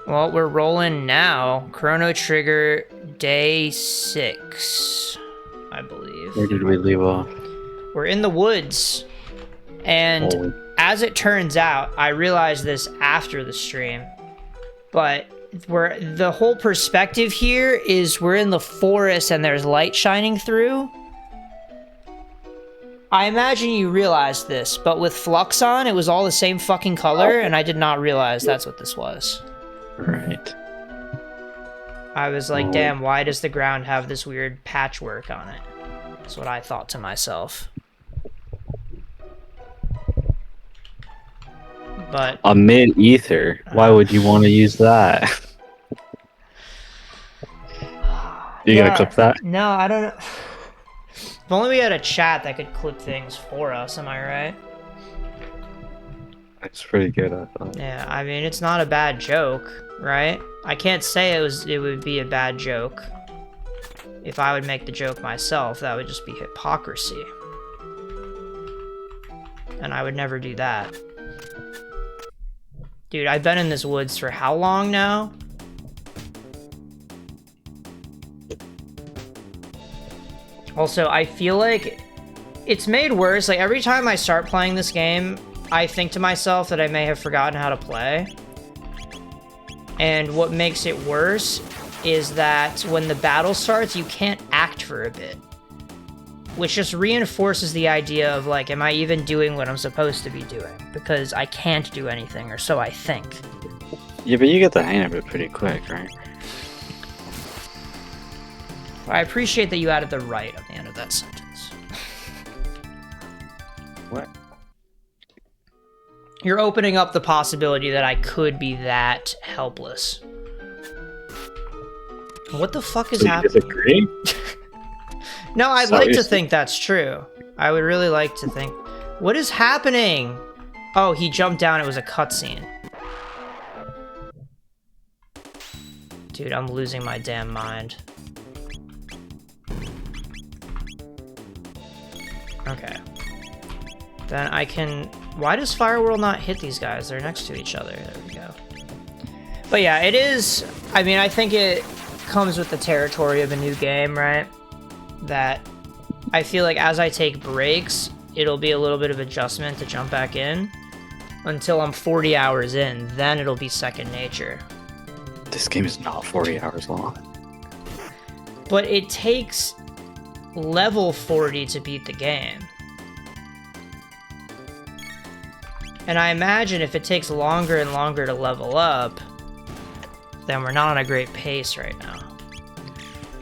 Well, we're rolling now. Chrono Trigger day 6, I believe. Where did we leave off? We're in the woods. And as it turns out, I realized this after the stream, but the whole perspective here is we're in the forest and there's light shining through. I imagine you realized this, but with Flux on, it was all the same fucking color, and I did not realize that's what this was. Right. I was like, damn, why does the ground have this weird patchwork on it? That's what I thought to myself. But a mid-ether. Why would you want to use that? You gonna clip that? No, I don't know. If only we had a chat that could clip things for us, am I right? It's pretty good, I thought. Yeah, I mean, it's not a bad joke, right? I can't say it would be a bad joke. If I would make the joke myself, that would just be hypocrisy. And I would never do that. Dude, I've been in this woods for how long now? Also, I feel like it's made worse. Like, every time I start playing this game, I think to myself that I may have forgotten how to play. And what makes it worse is that when the battle starts, you can't act for a bit. Which just reinforces the idea of, like, am I even doing what I'm supposed to be doing? Because I can't do anything, or so I think. Yeah, but you get the hang of it pretty quick, right? I appreciate that you added the right at the end of that sentence. What? You're opening up the possibility that I could be that helpless. What the fuck is happening? You disagree? No, I'd like to think that's true. I would really like to think. What is happening? Oh, he jumped down. It was a cutscene. Dude, I'm losing my damn mind. Okay. Then I can... Why does Fireworld not hit these guys? They're next to each other. There we go. But yeah, it is... I mean, I think it comes with the territory of a new game, right? That I feel like as I take breaks, it'll be a little bit of adjustment to jump back in. Until I'm 40 hours in, then it'll be second nature. This game is not 40 hours long. But it takes level 40 to beat the game. And I imagine if it takes longer and longer to level up, then we're not on a great pace right now.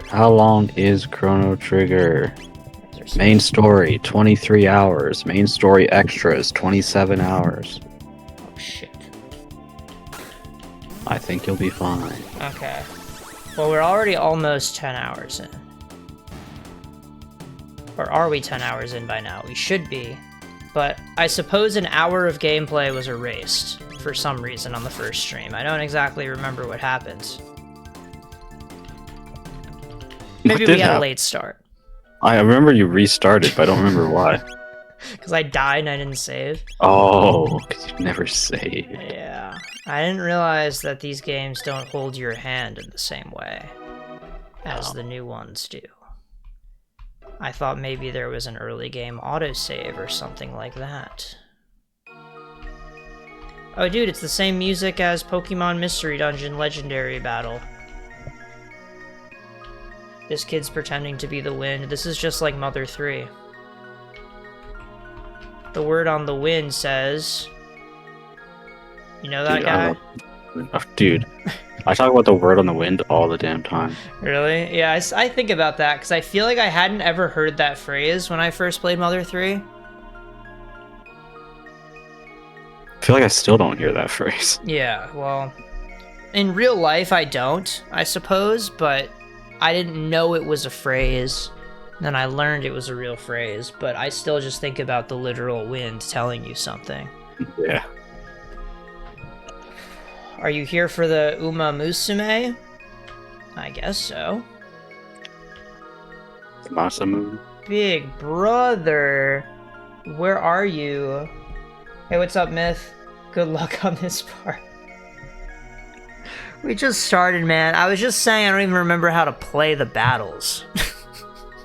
How long is Chrono Trigger? Main story, 23 hours. Main story extras, 27 hours. Oh, shit. I think you'll be fine. Okay. Well, we're already almost 10 hours in. Or are we 10 hours in by now? We should be. But I suppose an hour of gameplay was erased for some reason on the first stream. I don't exactly remember what happened. Maybe we had a late start. I remember you restarted, but I don't remember why. Because I died and I didn't save. Oh, because you never saved. Yeah. I didn't realize that these games don't hold your hand in the same way as the new ones do. I thought maybe there was an early game autosave or something like that. Oh dude, it's the same music as Pokemon Mystery Dungeon Legendary Battle. This kid's pretending to be the wind. This is just like Mother 3. The word on the wind says... You know that guy? Dude, I talk about the word on the wind all the damn time. Really? Yeah, I think about that, because I feel like I hadn't ever heard that phrase when I first played Mother 3. I feel like I still don't hear that phrase. Yeah, well... In real life, I don't, I suppose, but I didn't know it was a phrase. Then I learned it was a real phrase, but I still just think about the literal wind telling you something. Yeah. Are you here for the Uma Musume? I guess so. The Masamu. Big brother, where are you? Hey, what's up, Myth? Good luck on this part. We just started, man. I was just saying I don't even remember how to play the battles.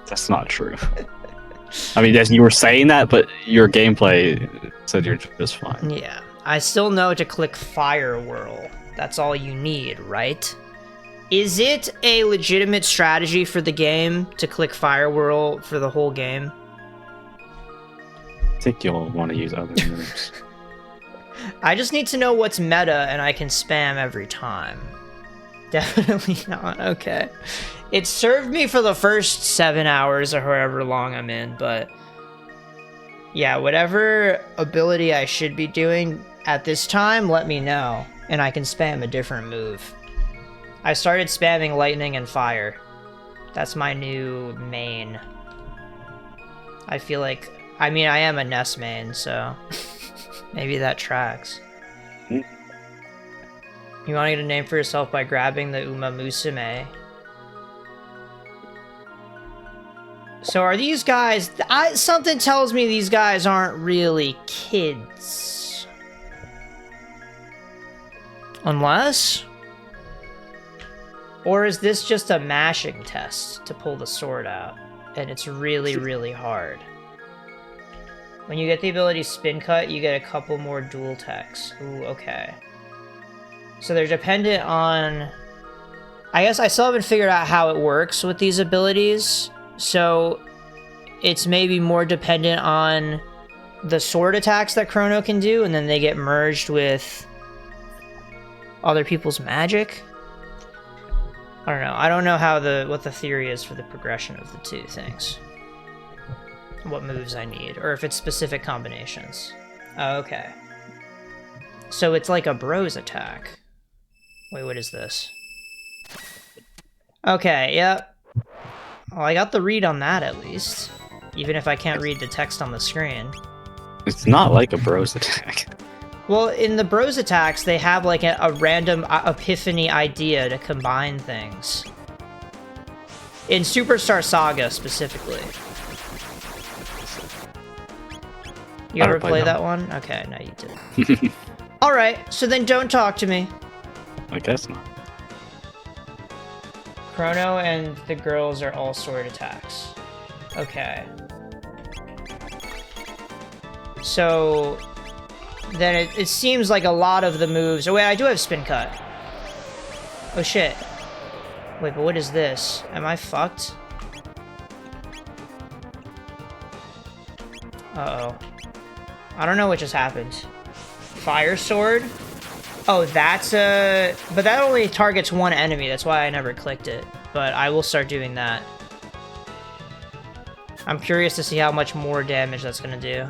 That's not true. I mean, yes, you were saying that, but your gameplay said you're just fine. Yeah. I still know to click Fire Whirl. That's all you need, right? Is it a legitimate strategy for the game to click Fire Whirl for the whole game? I think you'll want to use other moves. I just need to know what's meta and I can spam every time. Definitely not. Okay. It served me for the first 7 hours or however long I'm in, but yeah, whatever ability I should be doing at this time, let me know, and I can spam a different move. I started spamming lightning and fire. That's my new main. I feel like, I mean, I am a Ness main, so maybe that tracks. You want to get a name for yourself by grabbing the Uma Musume. So are these guys... something tells me these guys aren't really kids. Unless? Or is this just a mashing test to pull the sword out? And it's really, really hard. When you get the ability Spin Cut, you get a couple more dual techs. Ooh, okay. So they're dependent on... I guess I still haven't figured out how it works with these abilities. So it's maybe more dependent on the sword attacks that Chrono can do, and then they get merged with other people's magic. I don't know. I don't know how what the theory is for the progression of the two things. What moves I need, or if it's specific combinations. Oh, okay. So it's like a bros attack. Wait, what is this? Okay, yep. Well, I got the read on that at least. Even if I can't read the text on the screen. It's not like a bros attack. Well, in the bros attacks, they have like a random epiphany idea to combine things. In Superstar Saga, specifically. You ever play that one? Okay, no, you didn't. Alright, so then don't talk to me. I guess not. Chrono and the girls are all sword attacks. Okay. So then it seems like a lot of the moves... Oh wait, I do have Spin Cut. Oh shit. Wait, but what is this? Am I fucked? Uh-oh. I don't know what just happened. Fire Sword? Oh, that's a... But that only targets one enemy, that's why I never clicked it. But I will start doing that. I'm curious to see how much more damage that's gonna do.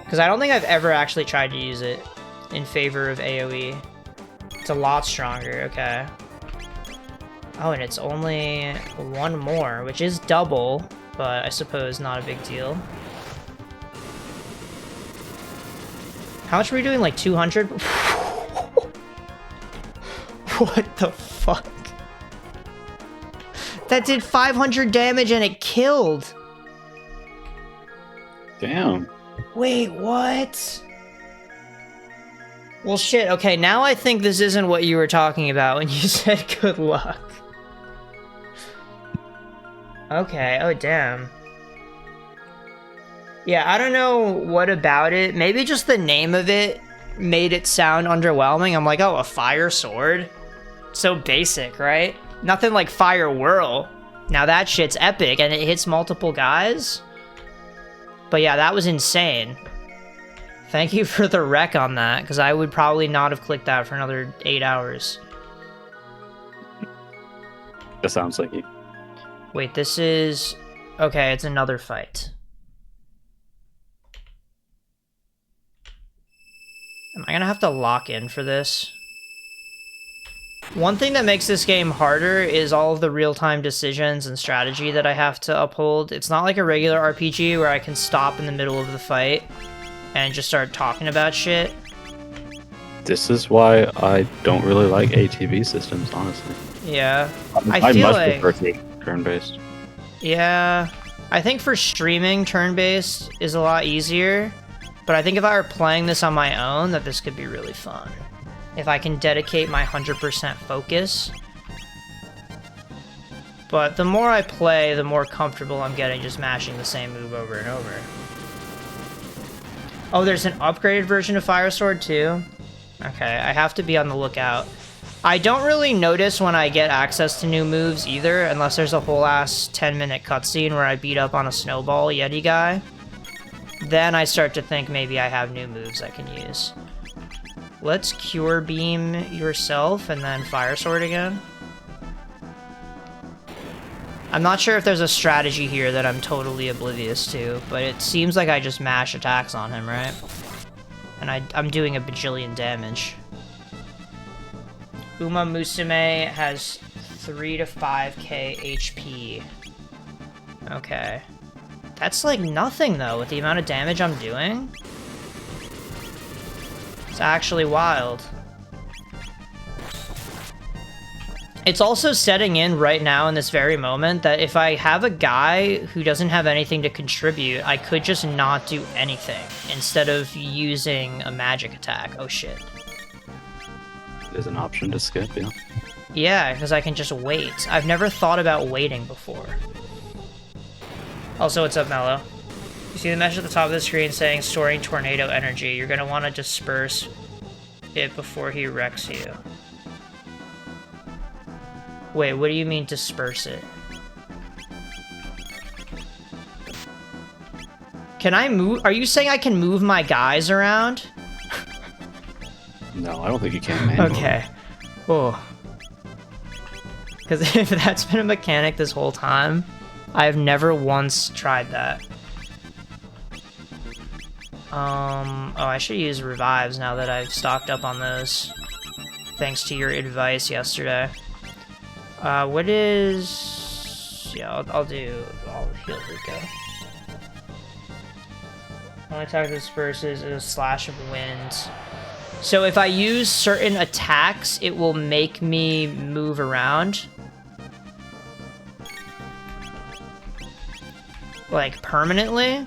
Because I don't think I've ever actually tried to use it in favor of AoE. It's a lot stronger, okay. Oh, and it's only one more, which is double, but I suppose not a big deal. How much are we doing? Like 200? What the fuck? That did 500 damage and it killed. Damn. Wait, what? Well, shit. Okay, now I think this isn't what you were talking about when you said good luck. Okay, oh damn. Yeah, I don't know what about it. Maybe just the name of it made it sound underwhelming. I'm like, oh, a fire sword? So basic, right? Nothing like Fire Whirl. Now that shit's epic, and it hits multiple guys? But yeah, that was insane. Thank you for the rec on that, because I would probably not have clicked that for another 8 hours. That sounds like you. Wait, this is... Okay, it's another fight. Am I gonna have to lock in for this? One thing that makes this game harder is all of the real-time decisions and strategy that I have to uphold. It's not like a regular RPG where I can stop in the middle of the fight and just start talking about shit. This is why I don't really like ATV systems, honestly. Yeah. I feel much like... prefer turn-based. Yeah. I think for streaming, turn-based is a lot easier. But I think if I were playing this on my own, that this could be really fun. if I can dedicate my 100% focus. But the more I play, the more comfortable I'm getting just mashing the same move over and over. Oh, there's an upgraded version of Fire Sword too? Okay, I have to be on the lookout. I don't really notice when I get access to new moves either, unless there's a whole ass 10-minute cutscene where I beat up on a snowball Yeti guy. Then I start to think maybe I have new moves I can use. Let's Cure Beam yourself and then Fire Sword again. I'm not sure if there's a strategy here that I'm totally oblivious to, but it seems like I just mash attacks on him, right? And I'm doing a bajillion damage. Uma Musume has 3 to 5k HP. Okay. That's like nothing though, with the amount of damage I'm doing. It's actually wild. It's also setting in right now in this very moment that if I have a guy who doesn't have anything to contribute, I could just not do anything instead of using a magic attack. Oh shit. There's an option to skip, yeah. Yeah, because I can just wait. I've never thought about waiting before. Also, what's up, Mello? You see the message at the top of the screen saying storing tornado energy. You're going to want to disperse it before he wrecks you. Wait, what do you mean disperse it? Can I move? Are you saying I can move my guys around? No, I don't think you can, man. Okay. Oh. Because if that's been a mechanic this whole time, I've never once tried that. Oh, I should use revives now that I've stocked up on those. Thanks to your advice yesterday. What is... Yeah, I'll heal Rico. Only attack that disperses is a slash of wind. So if I use certain attacks, it will make me move around. Like, permanently?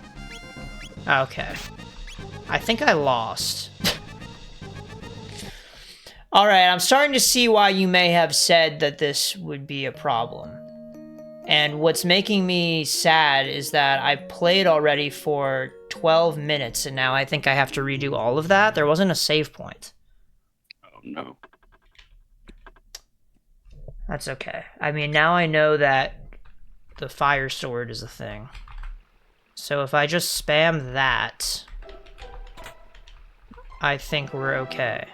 Okay. I think I lost. Alright, I'm starting to see why you may have said that this would be a problem. And what's making me sad is that I played already for 12 minutes, and now I think I have to redo all of that. There wasn't a save point. Oh, no. That's okay. I mean, now I know that the Fire Sword is a thing. So if I just spam that, I think we're okay.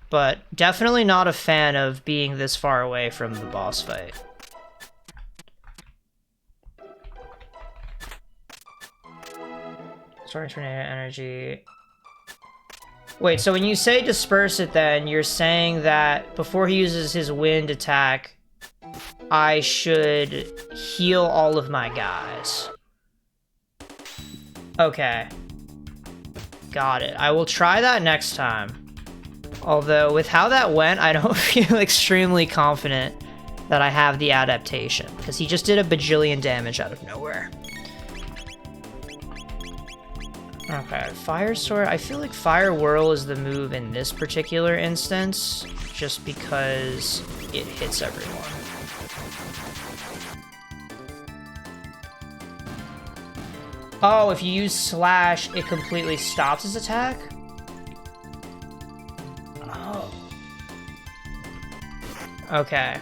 But definitely not a fan of being this far away from the boss fight. Storing tornado energy. Wait, so when you say disperse it then, you're saying that before he uses his wind attack, I should heal all of my guys. Okay. Got it. I will try that next time. Although, with how that went, I don't feel extremely confident that I have the adaptation, because he just did a bajillion damage out of nowhere. Okay, Fire Sword. I feel like Fire Whirl is the move in this particular instance, just because it hits everyone. Oh, if you use Slash, it completely stops his attack? Oh. Okay.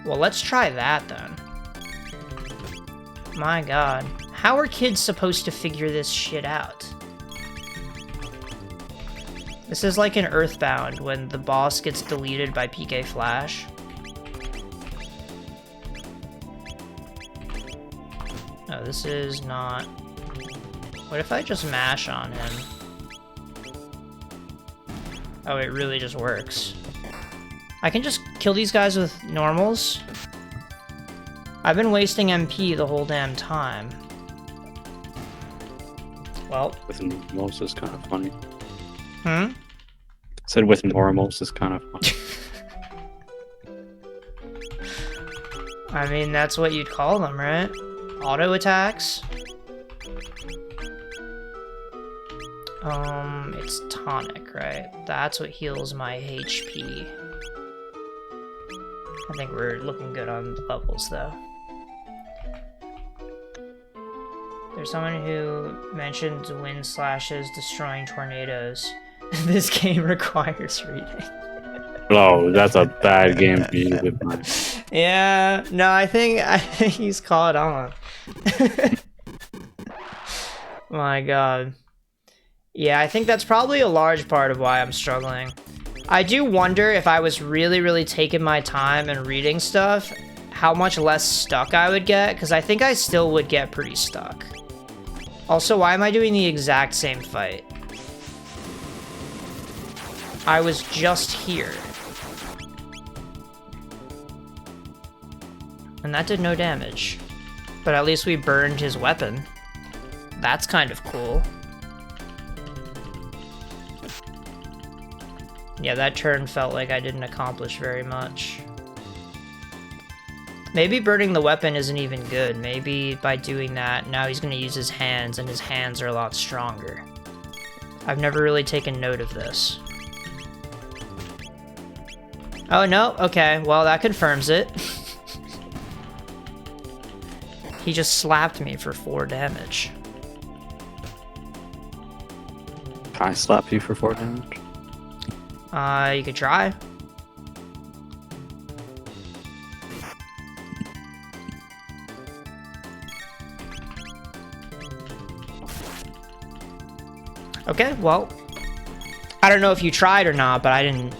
Well, let's try that then. My god. How are kids supposed to figure this shit out? This is like in Earthbound, when the boss gets deleted by PK Flash. No, this is not... What if I just mash on him? Oh, it really just works. I can just kill these guys with normals? I've been wasting MP the whole damn time. Well. With normals is kind of funny. Hmm? Said with normals is kind of funny. I mean, that's what you'd call them, right? Auto attacks? It's tonic, right? That's what heals my HP. I think we're looking good on levels, though. There's someone who mentioned wind slashes destroying tornadoes. This game requires reading. Oh, that's a bad game for you. Yeah, no, I think he's caught on. My god. Yeah, I think that's probably a large part of why I'm struggling. I do wonder if I was really taking my time and reading stuff, how much less stuck I would get, because I think I still would get pretty stuck. Also, why am I doing the exact same fight? I was just here. And that did no damage. But at least we burned his weapon. That's kind of cool. Yeah, that turn felt like I didn't accomplish very much. Maybe burning the weapon isn't even good. Maybe by doing that, now he's going to use his hands, and his hands are a lot stronger. I've never really taken note of this. Oh, no? Okay, well, that confirms it. He just slapped me for 4 damage. Can I slap you for 4 damage? You could try. Okay, well, I don't know if you tried or not, but I didn't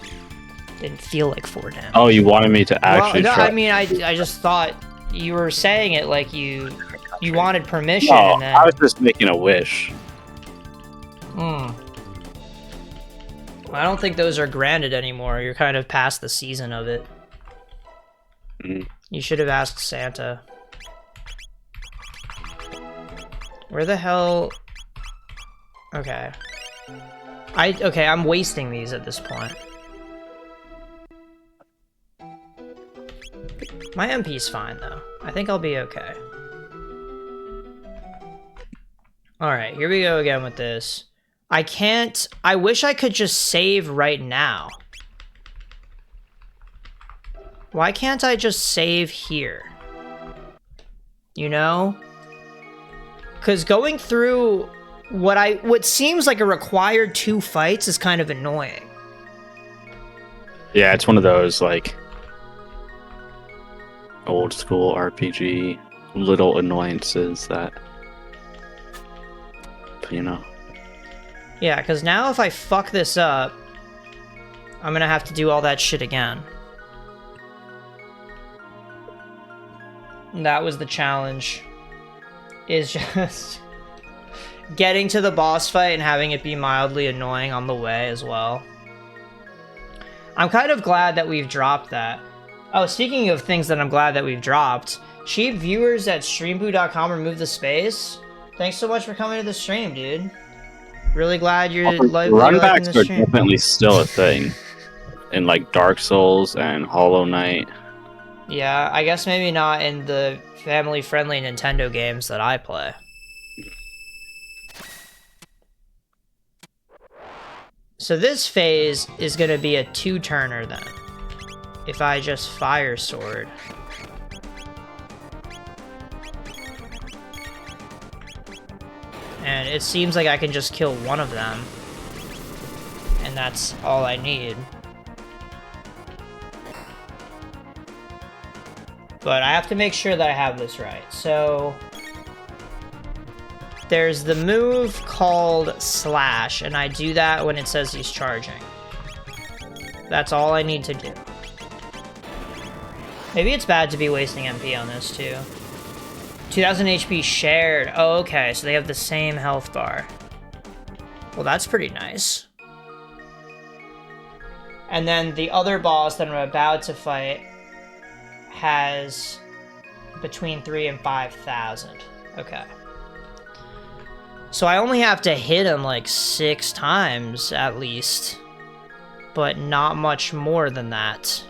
feel like 4 damage. Oh, you wanted me to actually well, no, try? I mean, I just thought you were saying it like you wanted permission, No, and then... I was just making a wish. I don't think those are granted anymore. You're kind of past the season of it. You should have asked Santa. Where the hell... Okay. Okay, I'm wasting these at this point. My MP's fine, though. I think I'll be okay. Alright, here we go again with this. I can't... I wish I could just save right now. Why can't I just save here? You know? Because going through what seems like a required 2 fights is kind of annoying. Yeah, it's one of those, like, old school RPG little annoyances that, you know. Yeah, because now if I fuck this up, I'm gonna have to do all that shit again. And that was the challenge. Is just getting to the boss fight and having it be mildly annoying on the way as well. I'm kind of glad that we've dropped that. Oh, speaking of things that I'm glad that we've dropped, cheap viewers at streamboo.com removed the space. Thanks so much for coming to the stream, dude. Really glad you're liking Runbacks the are stream. definitely still a thing in like Dark Souls and Hollow Knight. Yeah, I guess maybe not in the family-friendly Nintendo games that I play. So this phase is going to be a 2-turner then. If I just Fire Sword. And it seems like I can just kill one of them. And that's all I need. But I have to make sure that I have this right. So there's the move called Slash, and I do that when it says he's charging. That's all I need to do. Maybe it's bad to be wasting MP on this too. 2000 HP shared. Oh, okay, so they have the same health bar. Well, that's pretty nice. And then the other boss that I'm about to fight has between 3,000 and 5,000. Okay. So I only have to hit him like 6 times at least, but not much more than that.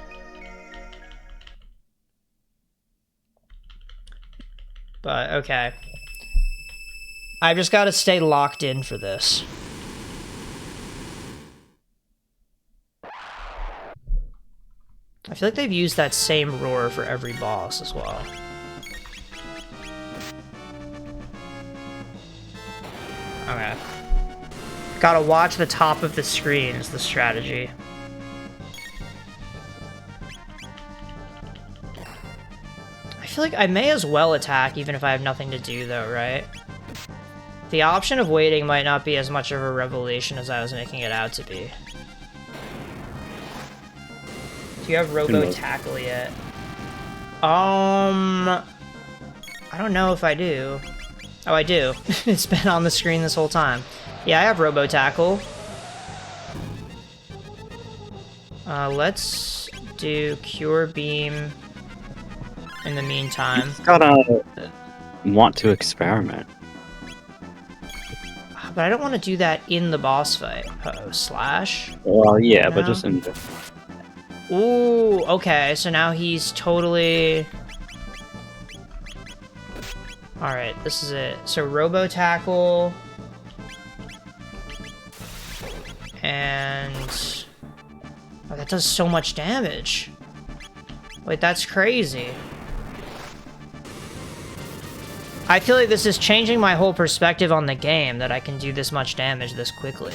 But okay. I've just got to stay locked in for this. I feel like they've used that same roar for every boss as well. Okay. Gotta watch the top of the screen is the strategy. I feel like I may as well attack even if I have nothing to do though, right? The option of waiting might not be as much of a revelation as I was making it out to be. Do you have Robo Tackle yet? I don't know if I do. Oh, I do. It's been on the screen this whole time. Yeah, I have Robo Tackle. Let's do Cure Beam in the meantime. You gotta want to experiment. But I don't want to do that in the boss fight. Uh-oh, slash? Well, yeah, but just in... Ooh, okay, so now he's totally... Alright, this is it. So Robo Tackle... And... Oh, that does so much damage. Wait, that's crazy. I feel like this is changing my whole perspective on the game, that I can do this much damage this quickly.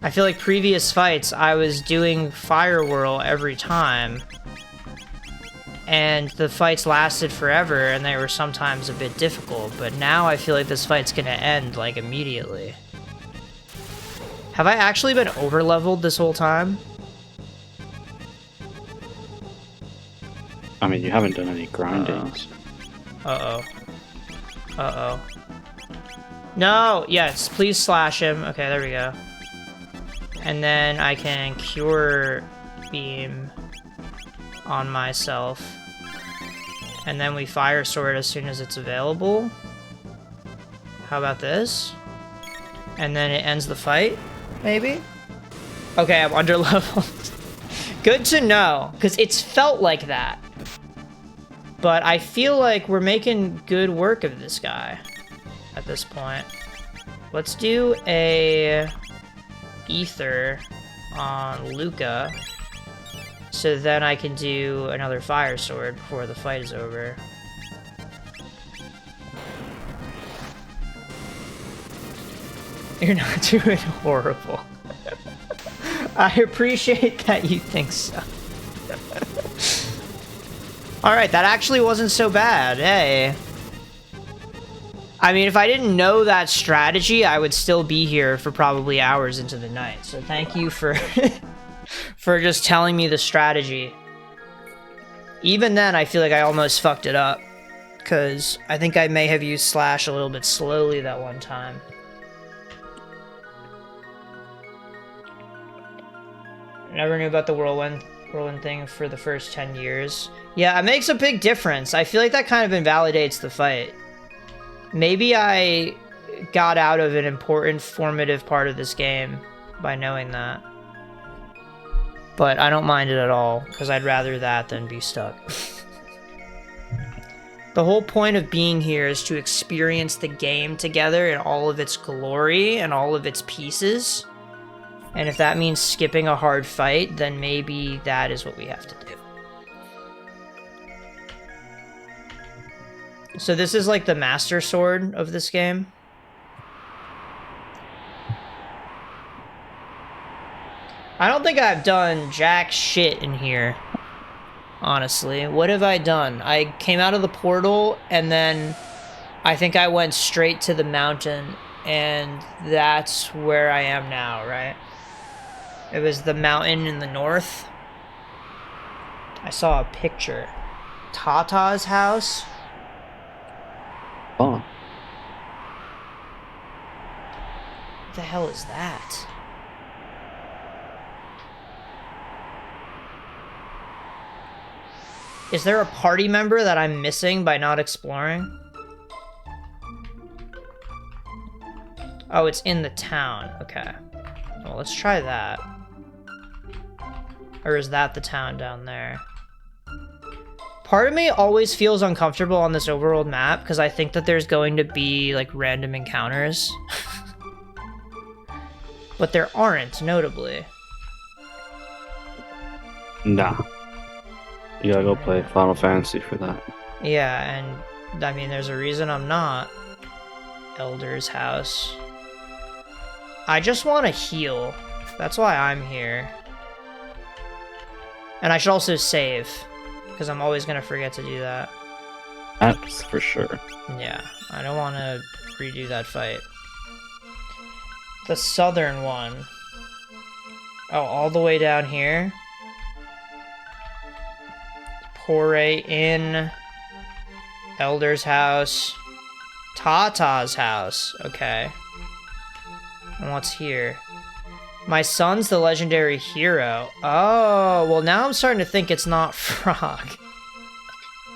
I feel like previous fights, I was doing Fire Whirl every time, and the fights lasted forever, and they were sometimes a bit difficult, but now I feel like this fight's gonna end, like, immediately. Have I actually been over-leveled this whole time? I mean, you haven't done any grindings. Uh-oh. Uh-oh. No! Yes, please slash him. Okay, there we go. And then I can Cure Beam on myself. And then we Fire Sword as soon as it's available. How about this? And then it ends the fight, maybe? Okay, I'm under-leveled. Good to know, because it's felt like that. But I feel like we're making good work of this guy at this point. Let's do a Ether on Luca, so then I can do another Fire Sword before the fight is over. You're not doing horrible. I appreciate that you think so. Alright, that actually wasn't so bad, hey. I mean, if I didn't know that strategy, I would still be here for probably hours into the night. So thank you for for just telling me the strategy. Even then, I feel like I almost fucked it up, because I think I may have used slash a little bit slowly that one time. Never knew about the whirlwind thing for the first 10 years. Yeah, it makes a big difference. I feel like that kind of invalidates the fight. Maybe I got out of an important, formative part of this game by knowing that. But I don't mind it at all, because I'd rather that than be stuck. The whole point of being here is to experience the game together in all of its glory and all of its pieces. And if that means skipping a hard fight, then maybe that is what we have to do. So this is like the Master Sword of this game. I don't think I've done jack shit in here, honestly. What have I done? I came out of the portal, and then I think I went straight to the mountain, and that's where I am now, right? It was the mountain in the north. I saw a picture. Tata's house? Oh. What the hell is that? Is there a party member that I'm missing by not exploring? Oh, it's in the town. Okay. Well, let's try that. Or is that the town down there? Part of me always feels uncomfortable on this overworld map because I think that there's going to be, like, random encounters. But there aren't, notably. Nah. You gotta go play Final Fantasy for that. Yeah, and I mean, there's a reason I'm not. Elder's house. I just want to heal. That's why I'm here. And I should also save, because I'm always going to forget to do that. That's for sure. Yeah, I don't want to redo that fight. The southern one. Oh, all the way down here? Pore in. Elder's house. Tata's house. Okay. And what's here? My son's the legendary hero. Oh, well now I'm starting to think it's not Frog.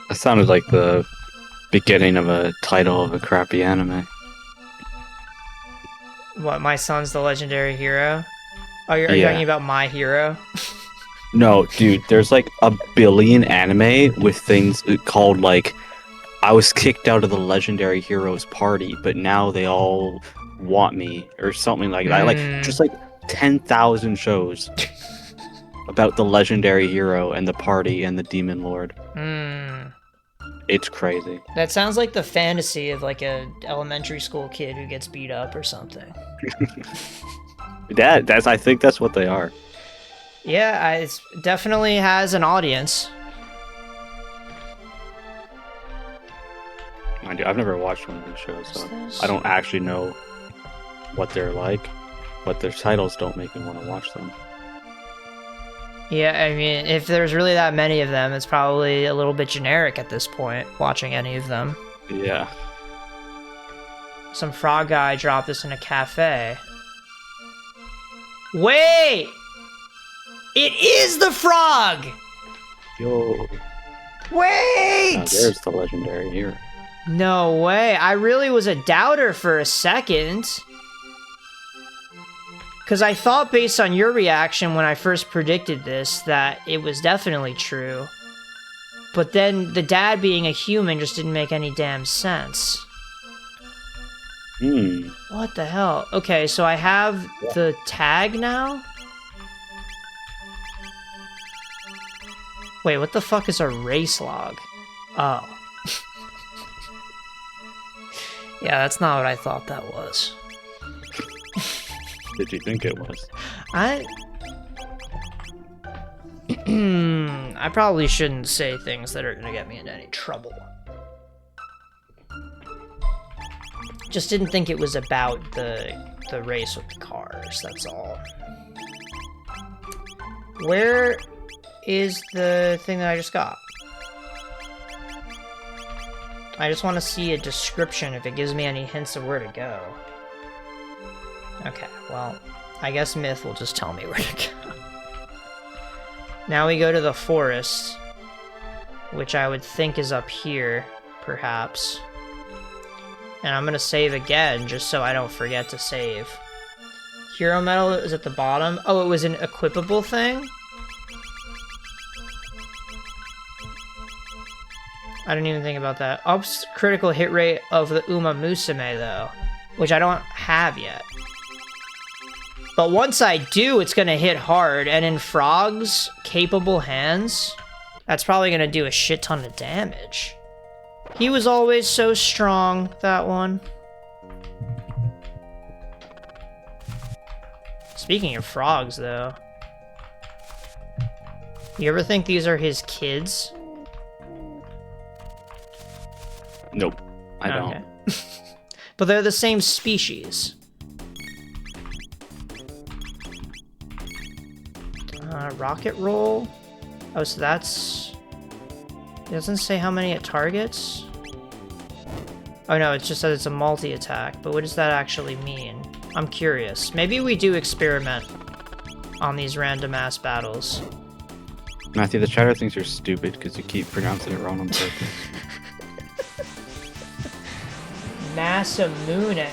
That sounded like the beginning of a title of a crappy anime. What, my son's the legendary hero? Oh, are you talking about My Hero? No, dude, there's like a billion anime with things called like, I was kicked out of the legendary heroes party, but now they all want me, or something like that. Like, just like 10,000 shows about the legendary hero and the party and the demon lord. It's crazy. That sounds like the fantasy of like a elementary school kid who gets beat up or something. I think that's what they are. Yeah, it definitely has an audience. Mind you, I've never watched one of these shows, so I don't actually know what they're like, but their titles don't make me want to watch them. Yeah, I mean, if there's really that many of them, it's probably a little bit generic at this point, watching any of them. Yeah. Some frog guy dropped this in a cafe. Wait! It is the frog! Yo. Wait! Now there's the legendary hero. No way. I really was a doubter for a second. Because I thought, based on your reaction when I first predicted this, that it was definitely true. But then the dad being a human just didn't make any damn sense. What the hell? Okay, so I have the tag now? Wait, what the fuck is a race log? Oh. Yeah, that's not what I thought that was. Did you think it was? I probably shouldn't say things that are gonna get me into any trouble. Just didn't think it was about the race with the cars, that's all. Where is the thing that I just got? I just want to see a description if it gives me any hints of where to go. Okay, well, I guess Myth will just tell me where to go. Now we go to the forest, which I would think is up here, perhaps. And I'm gonna save again, just so I don't forget to save. Hero Medal is at the bottom. Oh, it was an equipable thing? I didn't even think about that. Ups critical hit rate of the Uma Musume, though, which I don't have yet. But once I do, it's gonna hit hard, and in Frog's capable hands, that's probably gonna do a shit ton of damage. He was always so strong, that one. Speaking of frogs, though, you ever think these are his kids? Nope, I don't. But they're the same species. Rocket roll? Oh, so that's... It doesn't say how many it targets? Oh no, it just says it's a multi-attack, but what does that actually mean? I'm curious. Maybe we do experiment on these random-ass battles. Matthew, the chatter thinks you're stupid because you keep pronouncing it wrong on purpose. Masamune.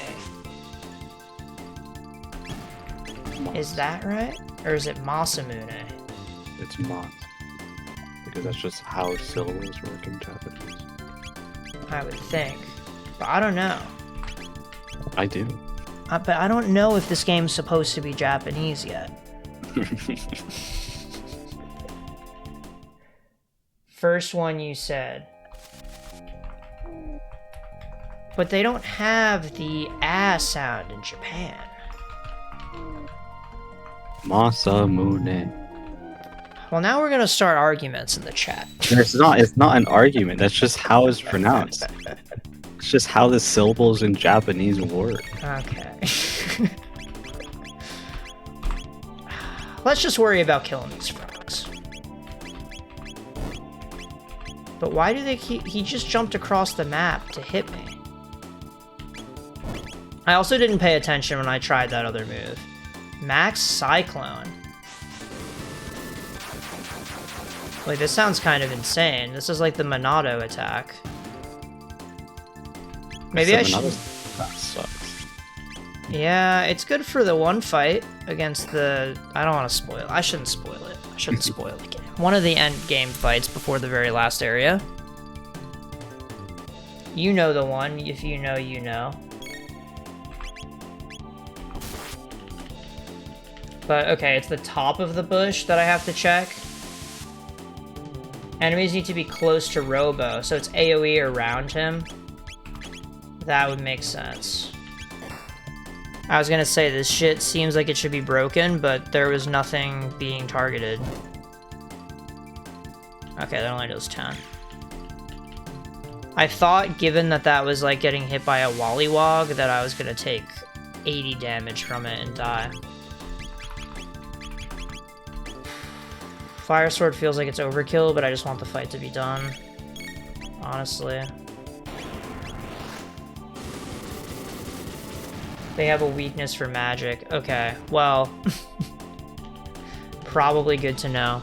Is that right? Or is it Masamune? It's Mas. Because that's just how syllables work in Japanese. I would think. But I don't know. I do. But I don't know if this game's supposed to be Japanese yet. First one you said. But they don't have the ah sound in Japan. Masamune. Well, now we're gonna start arguments in the chat. It's not an argument. That's just how it's pronounced. It's just how the syllables in Japanese work. Okay. Let's just worry about killing these frogs. But why do they keep... He just jumped across the map to hit me. I also didn't pay attention when I tried that other move. Max Cyclone. Wait, this sounds kind of insane. This is like the Monado attack. Maybe I should... That sucks. Yeah, it's good for the one fight against the... I don't want to spoil it. I shouldn't spoil it. I shouldn't spoil the game. One of the end game fights before the very last area. You know the one. If you know, you know. But, okay, it's the top of the bush that I have to check. Enemies need to be close to Robo, so it's AoE around him. That would make sense. I was gonna say, this shit seems like it should be broken, but there was nothing being targeted. Okay, that only does 10. I thought, given that that was like getting hit by a Wollywog, that I was gonna take 80 damage from it and die. Fire Sword feels like it's overkill, but I just want the fight to be done. Honestly. They have a weakness for magic. Okay, well... probably good to know.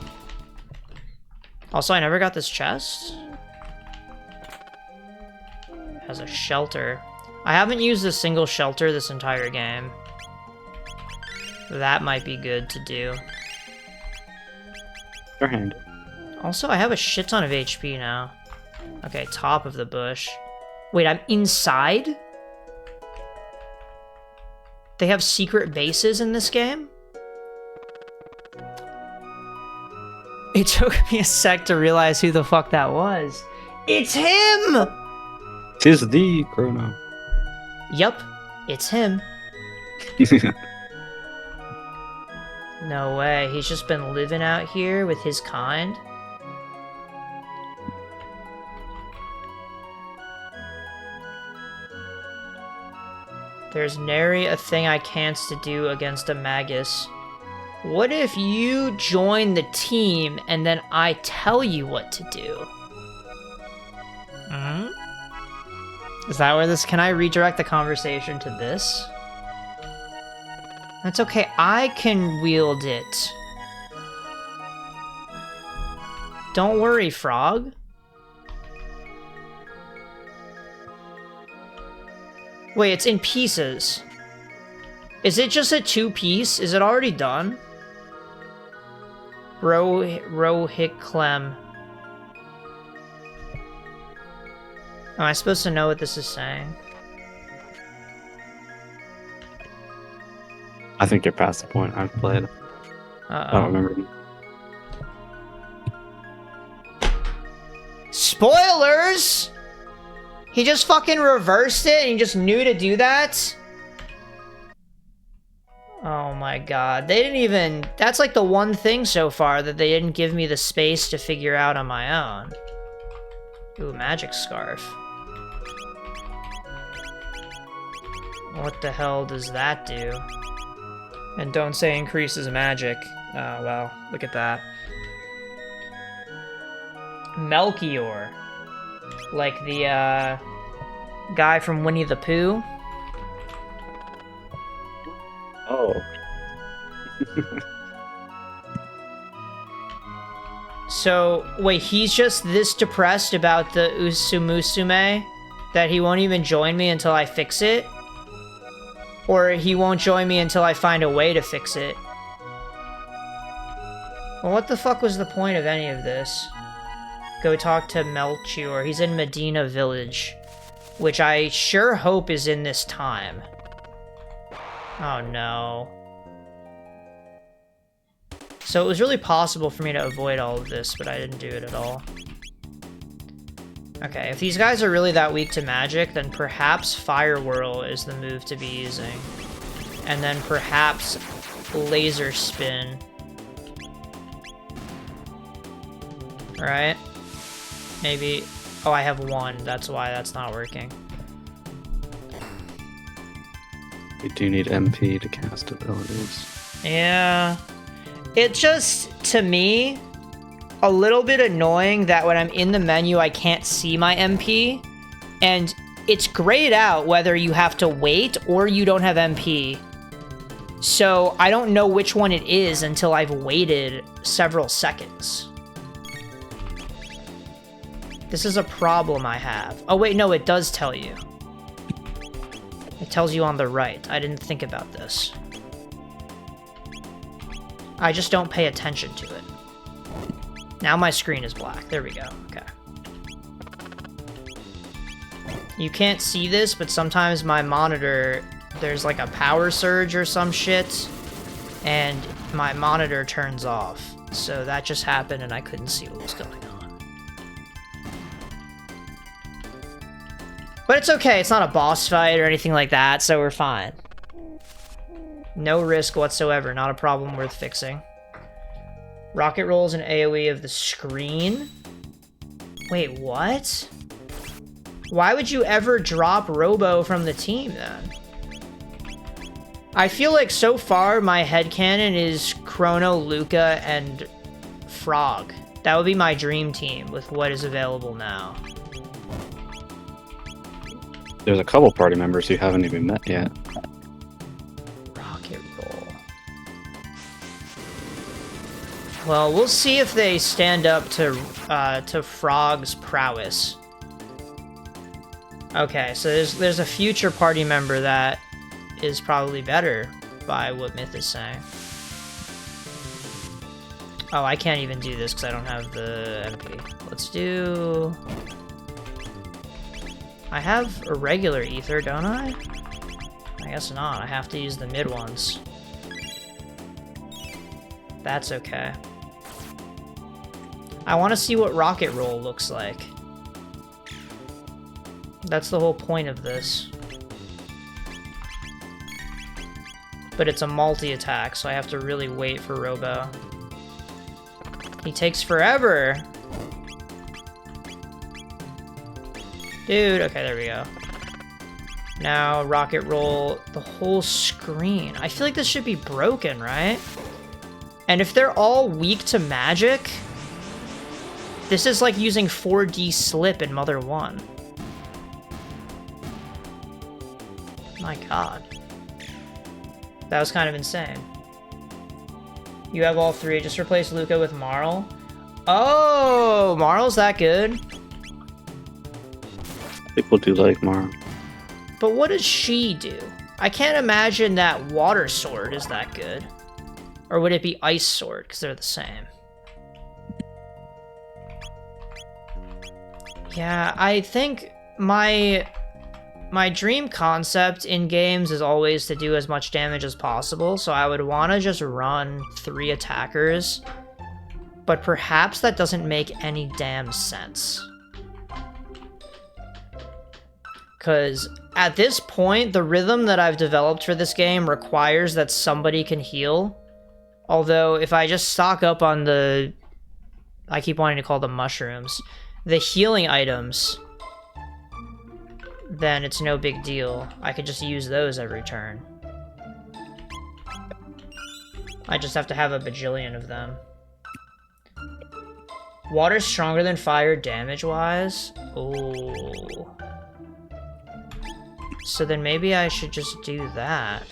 Also, I never got this chest. It has a shelter. I haven't used a single shelter this entire game. That might be good to do. Your hand. Also, I have a shit ton of HP now. Okay, top of the bush. Wait, I'm inside? They have secret bases in this game? It took me a sec to realize who the fuck that was. It's him! 'Tis the Chrono. Yup, it's him. No way, he's just been living out here with his kind. There's nary a thing I can't to do against a Magus. What if you join the team and then I tell you what to do? Hmm? Is that where this... Can I redirect the conversation to this? That's okay, I can wield it. Don't worry, Frog. Wait, it's in pieces. Is it just a 2-piece? Is it already done? Rohit Clem. Am I supposed to know what this is saying? I think you're past the point. I've played. I don't remember. Spoilers! He just fucking reversed it and he just knew to do that? Oh my god. They didn't even... That's like the one thing so far that they didn't give me the space to figure out on my own. Ooh, magic scarf. What the hell does that do? And don't say increases magic. Oh, well, look at that. Melchior. Like the, guy from Winnie the Pooh. Oh. So, wait, he's just this depressed about the Usumusume that he won't even join me until I fix it? Or he won't join me until I find a way to fix it? Well, what the fuck was the point of any of this? Go talk to Melchior. He's in Medina Village, which I sure hope is in this time. Oh no. So it was really possible for me to avoid all of this, but I didn't do it at all. Okay, if these guys are really that weak to magic, then perhaps Fire Whirl is the move to be using. And then perhaps Laser Spin. Right? Maybe... Oh, I have one. That's why that's not working. You do need MP to cast abilities. Yeah. It just, to me, a little bit annoying that when I'm in the menu, I can't see my MP. And it's grayed out whether you have to wait or you don't have MP. So I don't know which one it is until I've waited several seconds. This is a problem I have. Oh wait, no, it does tell you. It tells you on the right. I didn't think about this. I just don't pay attention to it. Now my screen is black. There we go. Okay. You can't see this, but sometimes my monitor, there's like a power surge or some shit, and my monitor turns off. So that just happened and I couldn't see what was going on. But it's okay, it's not a boss fight or anything like that, so we're fine. No risk whatsoever, not a problem worth fixing. Rocket rolls an AoE of the screen? Wait, what? Why would you ever drop Robo from the team, then? I feel like so far my headcanon is Chrono, Luca, and Frog. That would be my dream team with what is available now. There's a couple party members who haven't even met yet. Rocket roll. Well, we'll see if they stand up to Frog's prowess. Okay, so there's a future party member that is probably better by what Myth is saying. Oh, I can't even do this because I don't have the MP. Let's do... I have a regular ether, don't I? I guess not. I have to use the mid ones. That's okay. I want to see what Rocket Roll looks like. That's the whole point of this. But it's a multi-attack, so I have to really wait for Robo. He takes forever! Dude, okay, there we go. Now, Rocket Roll the whole screen. I feel like this should be broken, right? And if they're all weak to magic, this is like using 4D Slip in Mother 1. My god. That was kind of insane. You have all three. Just replace Luca with Marl. Oh, Marl's that good? People do like Mara. But what does she do? I can't imagine that Water Sword is that good. Or would it be Ice Sword, because they're the same? Yeah, I think my dream concept in games is always to do as much damage as possible, so I would want to just run 3 attackers. But perhaps that doesn't make any damn sense. Because at this point, the rhythm that I've developed for this game requires that somebody can heal. Although, if I just stock up on the... I keep wanting to call them mushrooms. The healing items, then it's no big deal. I could just use those every turn. I just have to have a bajillion of them. Water's stronger than fire damage-wise? Ooh. So then maybe I should just do that.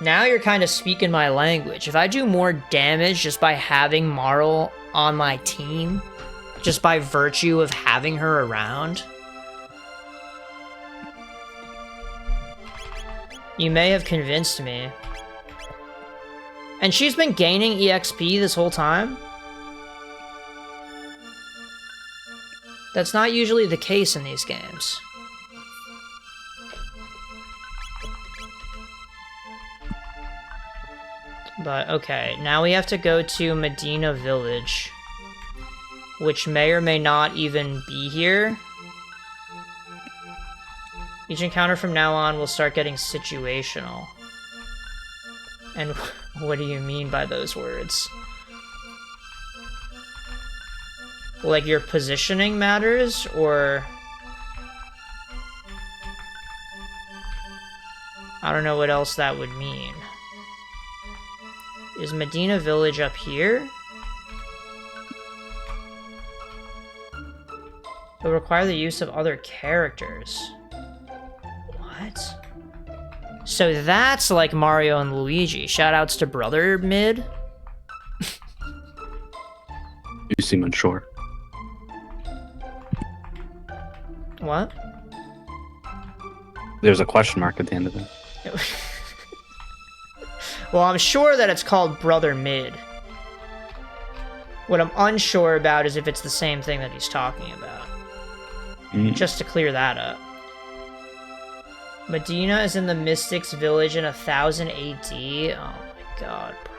Now you're kind of speaking my language. If I do more damage just by having Marl on my team, just by virtue of having her around, you may have convinced me. And she's been gaining EXP this whole time? That's not usually the case in these games. But, okay, now we have to go to Medina Village. which may or may not even be here. Each encounter from now on will start getting situational. And what do you mean by those words? Like your positioning matters, or... I don't know what else that would mean. Is Medina Village up here? It'll require the use of other characters. What? So that's like Mario and Luigi. Shoutouts to Brother Mid. You seem unsure. What? There's a question mark at the end of it. Well, I'm sure that it's called Brother Mid. What I'm unsure about is if it's the same thing that he's talking about. Just to clear that up. Medina is in the Mystics Village in 1000 AD. Oh my god, bro.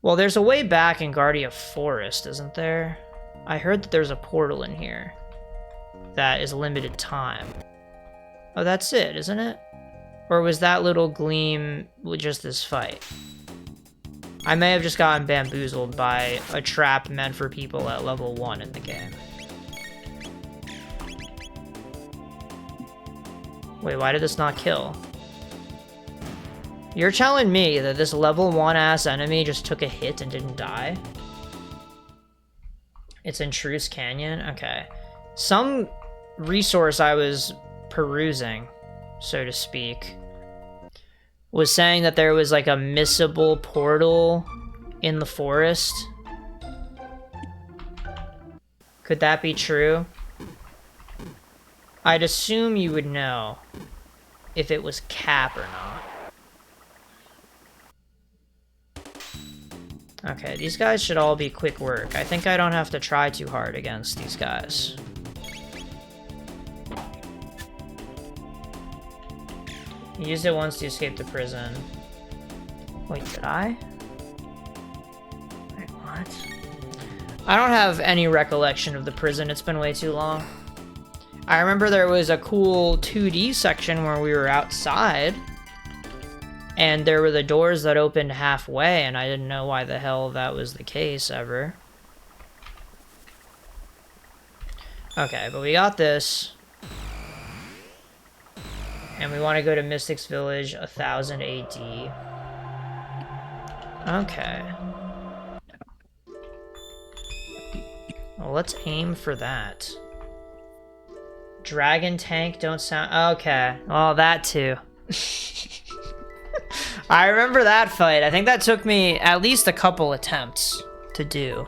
Well, there's a way back in Guardia Forest, isn't there? I heard that there's a portal in here that is limited time. Oh, that's it, isn't it? Or was that little gleam with just this fight? I may have just gotten bamboozled by a trap meant for people at level 1 in the game. Wait, why did this not kill? You're telling me that this level 1-ass enemy just took a hit and didn't die? It's in Truce Canyon? Okay. Some resource I was perusing, so to speak, was saying that there was like a missable portal in the forest. Could that be true? I'd assume you would know if it was Cap or not. Okay, these guys should all be quick work. I think I don't have to try too hard against these guys. He used it once to escape the prison. Wait, did I? Wait, what? I don't have any recollection of the prison. It's been way too long. I remember there was a cool 2D section where we were outside, and there were the doors that opened halfway, and I didn't know why the hell that was the case ever. Okay, but we got this. And we want to go to Mystics Village, 1000 AD. Okay. Well, let's aim for that. Dragon tank don't sound... Okay. Well, that too. I remember that fight. I think that took me at least a couple attempts to do.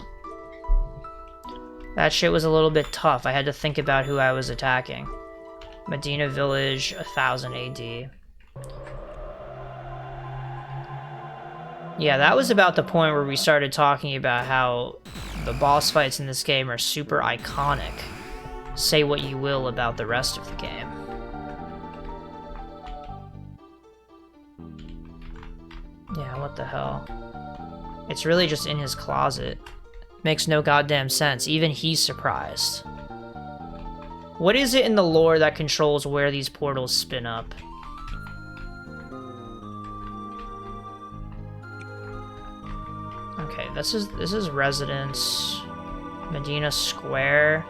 That shit was a little bit tough. I had to think about who I was attacking. Medina Village, 1000 AD. Yeah, that was about the point where we started talking about how the boss fights in this game are super iconic. Say what you will about the rest of the game. Yeah, what the hell? It's really just in his closet. Makes no goddamn sense. Even he's surprised. What is it in the lore that controls where these portals spin up? Okay, this is Residence. Medina Square.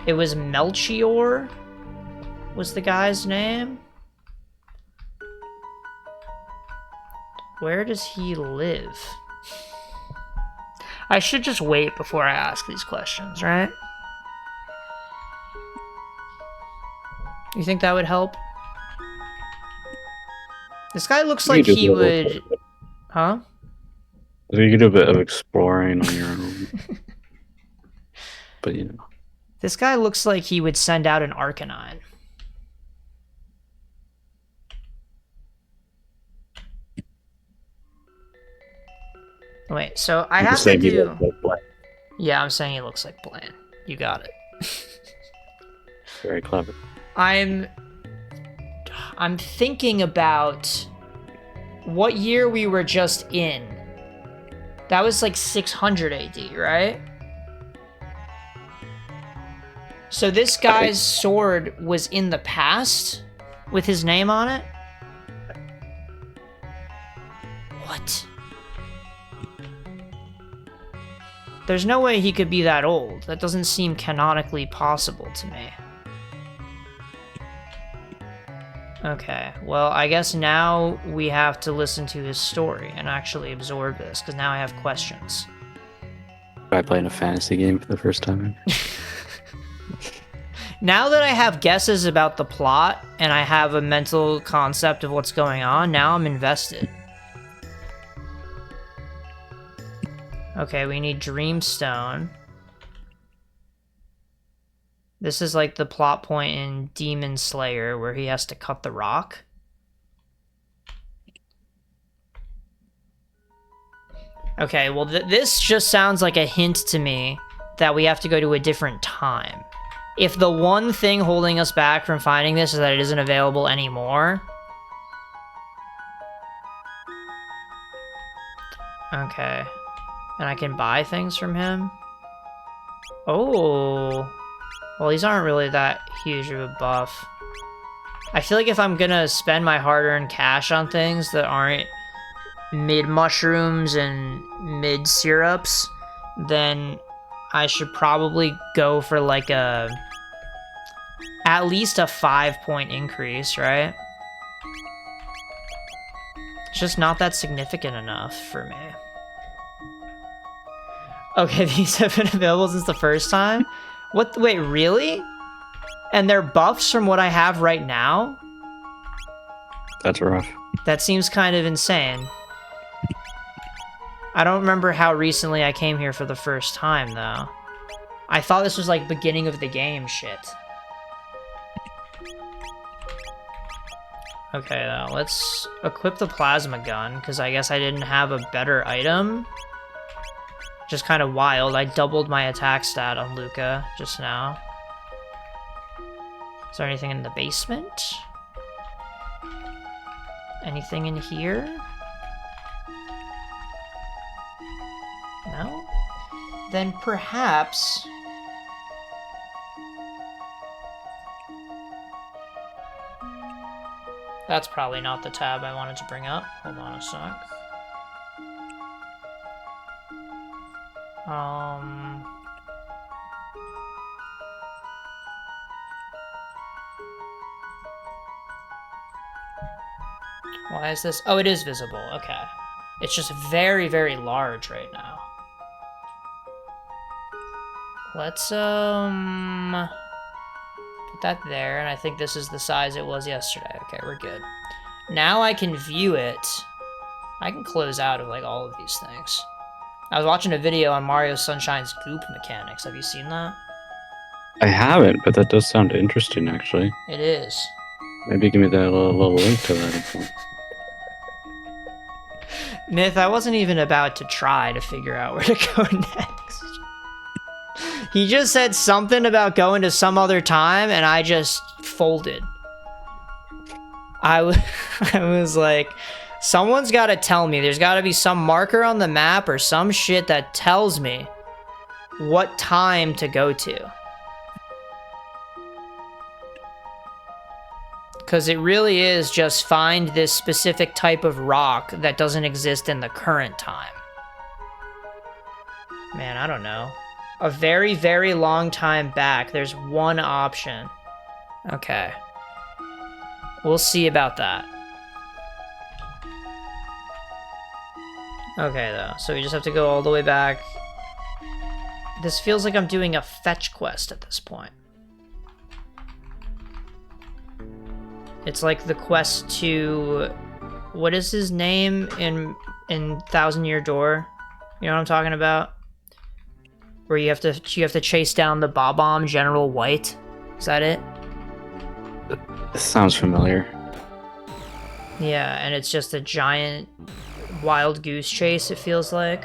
It was Melchior was the guy's name? Where does he live? I should just wait before I ask these questions, right? You think that would help? This guy looks like he would... Huh? You could do a bit of exploring on your own. But, you know. This guy looks like he would send out an Arcanine. Wait, so I have to do... Yeah, I'm saying he looks like Bland. You got it. Very clever. I'm thinking about what year we were just in. That was like 600 AD, right? So this guy's sword was in the past with his name on it? What? There's no way he could be that old. That doesn't seem canonically possible to me. Okay, well, I guess now we have to listen to his story and actually absorb this, because now I have questions. Try playing a fantasy game for the first time. Now that I have guesses about the plot, and I have a mental concept of what's going on, now I'm invested. Okay, we need Dreamstone. This is like the plot point in Demon Slayer where he has to cut the rock. Okay, well this just sounds like a hint to me that we have to go to a different time. If the one thing holding us back from finding this is that it isn't available anymore. Okay. And I can buy things from him? Oh. Well, these aren't really that huge of a buff. I feel like if I'm gonna spend my hard-earned cash on things that aren't mid-mushrooms and mid-syrups, then I should probably go for like at least a 5-point increase, right? It's just not that significant enough for me. Okay, these have been available since the first time? What? Wait, really? And they're buffs from what I have right now? That's rough. That seems kind of insane. I don't remember how recently I came here for the first time, though. I thought this was like beginning of the game shit. Okay, though, let's equip the plasma gun, because I guess I didn't have a better item. Just kind of wild. I doubled my attack stat on Luca just now. Is there anything in the basement? Anything in here? No? Then perhaps... That's probably not the tab I wanted to bring up. Hold on a sec. Why is this? Oh, it is visible. Okay. It's just very, very large right now. Let's, put that there, and I think this is the size it was yesterday. Okay, we're good. Now I can view it. I can close out of, like, all of these things. I was watching a video on Mario Sunshine's goop mechanics. Have you seen that? I haven't, but that does sound interesting, actually. It is. Maybe give me that little link to that. Myth, I wasn't even about to try to figure out where to go next. He just said something about going to some other time, and I just folded. I was like, someone's got to tell me. There's got to be some marker on the map or some shit that tells me what time to go to. Because it really is just find this specific type of rock that doesn't exist in the current time. Man, I don't know. A very, very long time back, there's one option. Okay. We'll see about that. Okay, though. So we just have to go all the way back. This feels like I'm doing a fetch quest at this point. It's like the quest to... What is his name in Thousand Year Door? You know what I'm talking about? Where you have to chase down the Bob-omb General White. Is that it? This sounds familiar. Yeah, and it's just a giant wild goose chase, it feels like.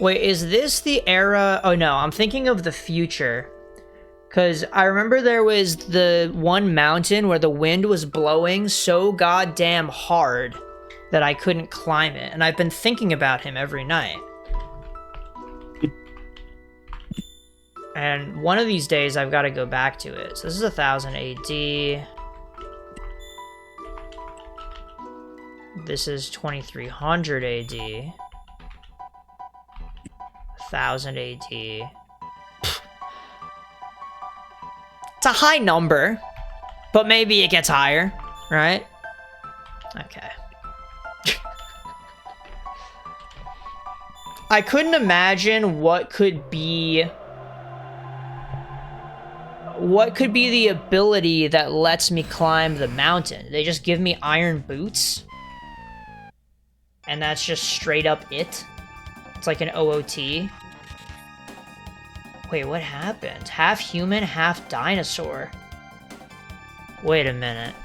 Wait, is this the era? Oh no, I'm thinking of the future. Because I remember there was the one mountain where the wind was blowing so goddamn hard that I couldn't climb it. And I've been thinking about him every night. And one of these days, I've got to go back to it. So this is 1000 AD. This is 2300 AD. 1000 AD. It's a high number, but maybe it gets higher, right? Okay. I couldn't imagine what could be the ability that lets me climb the mountain. They just give me iron boots? And that's just straight up it? It's like an OOT. Wait, what happened? Half human, half dinosaur. Wait a minute.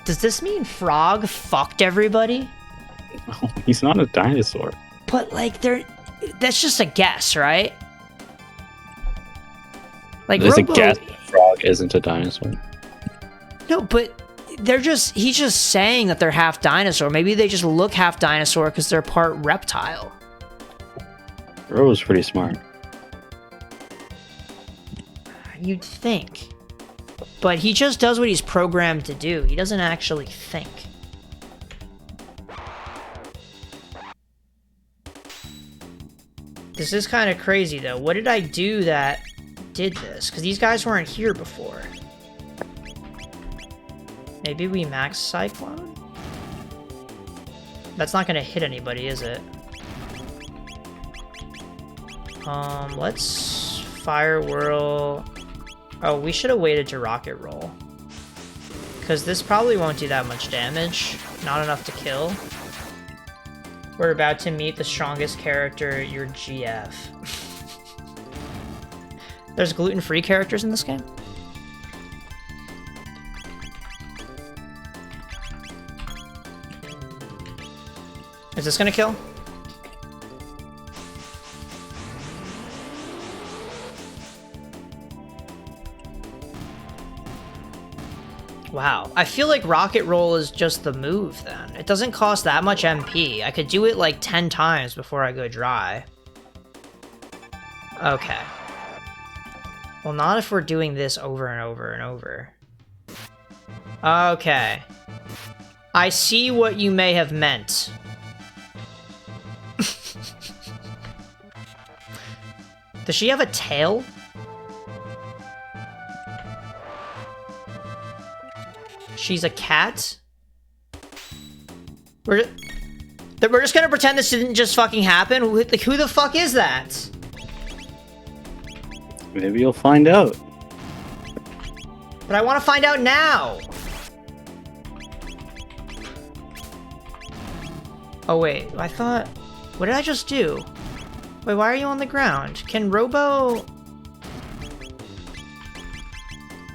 Does this mean Frog fucked everybody? No, he's not a dinosaur. But, like, that's just a guess, right? Like, There's a guess Frog isn't a dinosaur. No, but he's just saying that they're half dinosaur. Maybe they just look half dinosaur because they're part reptile. Robo's pretty smart. You'd think. But he just does what he's programmed to do. He doesn't actually think. This is kind of crazy, though. What did I do that did this? Because these guys weren't here before. Maybe we max Cyclone? That's not going to hit anybody, is it? Let's Fire Whirl. Oh, we should have waited to Rocket Roll. Because this probably won't do that much damage. Not enough to kill. We're about to meet the strongest character, your GF. There's gluten-free characters in this game? Is this gonna kill? Wow, I feel like Rocket Roll is just the move then. It doesn't cost that much MP. I could do it like 10 times before I go dry. Okay. Well, not if we're doing this over and over and over. Okay. I see what you may have meant. Does she have a tail? She's a cat? We're just gonna pretend this didn't just fucking happen? Like, who the fuck is that? Maybe you'll find out. But I want to find out now! Oh wait, I thought... What did I just do? Wait, why are you on the ground? Can Robo...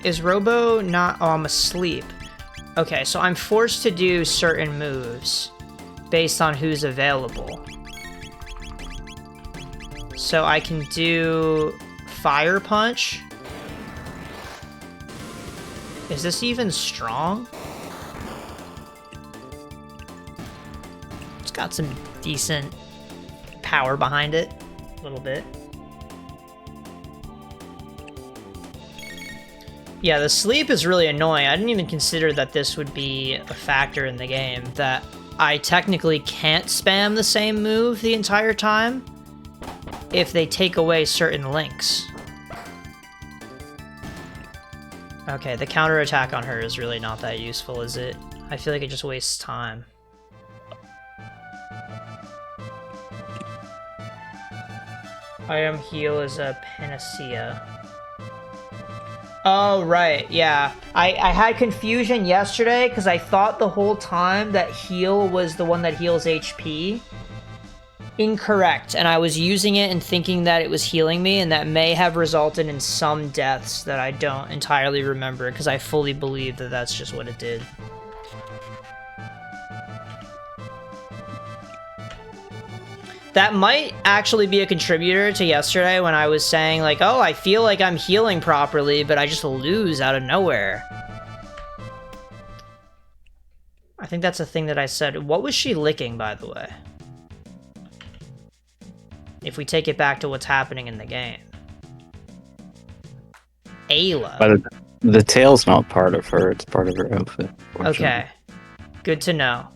Is Robo not... Oh, I'm asleep. Okay, so I'm forced to do certain moves based on who's available. So I can do Fire Punch. Is this even strong? It's got some decent power behind it, a little bit. Yeah, the sleep is really annoying. I didn't even consider that this would be a factor in the game, that I technically can't spam the same move the entire time if they take away certain links. Okay, the counterattack on her is really not that useful, is it? I feel like it just wastes time. Item heal is a panacea. Oh, right, yeah. I had confusion yesterday because I thought the whole time that heal was the one that heals HP. Incorrect, and I was using it and thinking that it was healing me, and that may have resulted in some deaths that I don't entirely remember because I fully believe that that's just what it did. That might actually be a contributor to yesterday when I was saying, like, oh, I feel like I'm healing properly, but I just lose out of nowhere. I think that's a thing that I said. What was she licking, by the way? if we take it back to what's happening in the game. Ayla. But the tail's not part of her, it's part of her outfit. Okay. Good to know.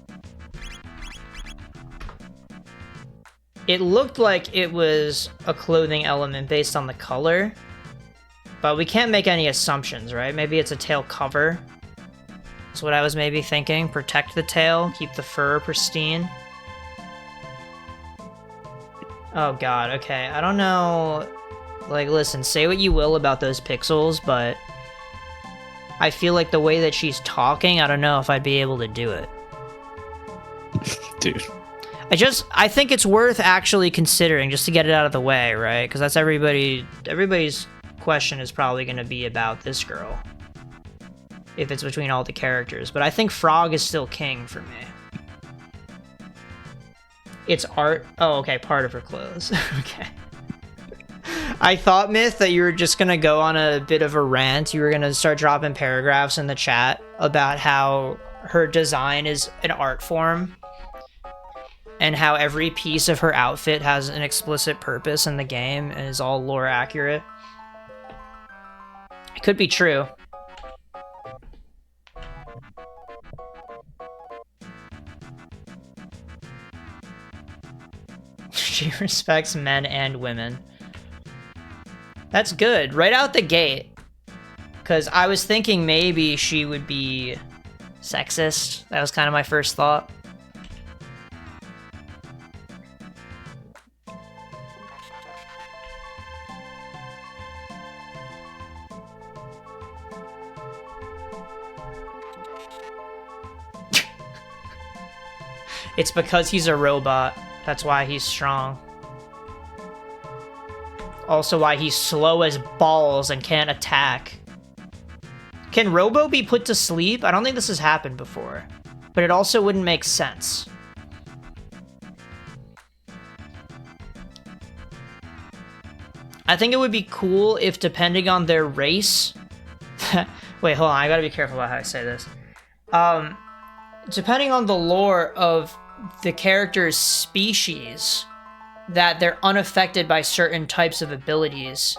It looked like it was a clothing element based on the color, but we can't make any assumptions, right? Maybe it's a tail cover. That's what I was maybe thinking. Protect the tail, keep the fur pristine. Oh god, okay. I don't know. Like, listen, say what you will about those pixels, but I feel like the way that she's talking, I don't know if I'd be able to do it. Dude. I think it's worth actually considering, just to get it out of the way, right? Because that's everybody's question is probably going to be about this girl. If it's between all the characters. But I think Frog is still king for me. It's art. Oh, okay, part of her clothes. Okay. I thought, Myth, that you were just going to go on a bit of a rant. You were going to start dropping paragraphs in the chat about how her design is an art form. And how every piece of her outfit has an explicit purpose in the game and is all lore accurate. It could be true. She respects men and women. That's good. Right out the gate. Because I was thinking maybe she would be sexist. That was kind of my first thought. It's because he's a robot. That's why he's strong. Also why he's slow as balls and can't attack. Can Robo be put to sleep? I don't think this has happened before. But it also wouldn't make sense. I think it would be cool if, depending on their race... Wait, hold on. I gotta be careful about how I say this. Depending on the lore of the character's species, that they're unaffected by certain types of abilities.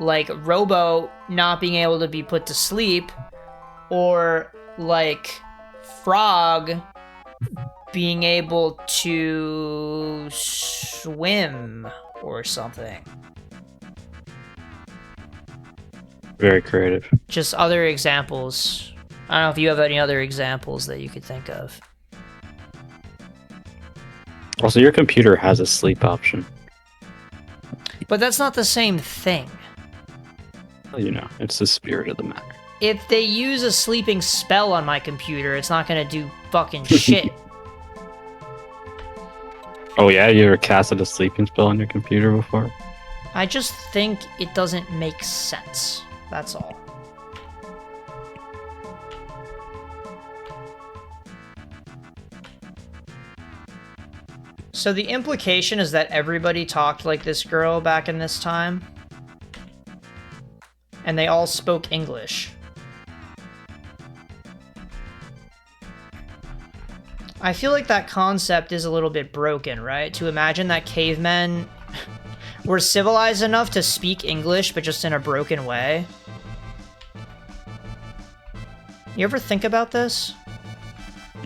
Like Robo not being able to be put to sleep, or like Frog being able to swim or something. Very creative. Just other examples. I don't know if you have any other examples that you could think of. Also, your computer has a sleep option. But that's not the same thing. Well, you know, it's the spirit of the matter. If they use a sleeping spell on my computer, it's not gonna do fucking shit. Oh yeah, you ever casted a sleeping spell on your computer before? I just think it doesn't make sense. That's all. So the implication is that everybody talked like this girl back in this time. And they all spoke English. I feel like that concept is a little bit broken, right? To imagine that cavemen were civilized enough to speak English, but just in a broken way. You ever think about this?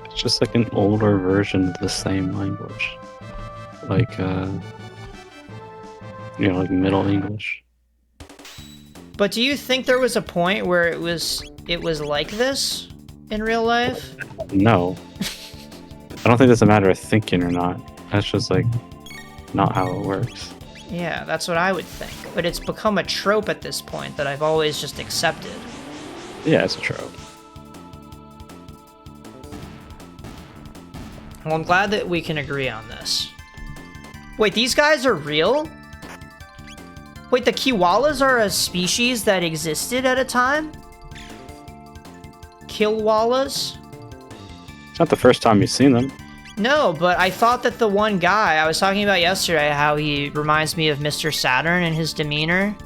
It's just like an older version of the same language. Like, you know, like Middle English. But do you think there was a point where it was like this in real life? No. I don't think it's a matter of thinking or not. That's just like not how it works. Yeah, that's what I would think. But it's become a trope at this point that I've always just accepted. Yeah, it's a trope. Well, I'm glad that we can agree on this. Wait, these guys are real? Wait, the Kiwalas are a species that existed at a time? Kilwalas? It's not the first time you've seen them. No, but I thought that the one guy I was talking about yesterday, how he reminds me of Mr. Saturn in his demeanor.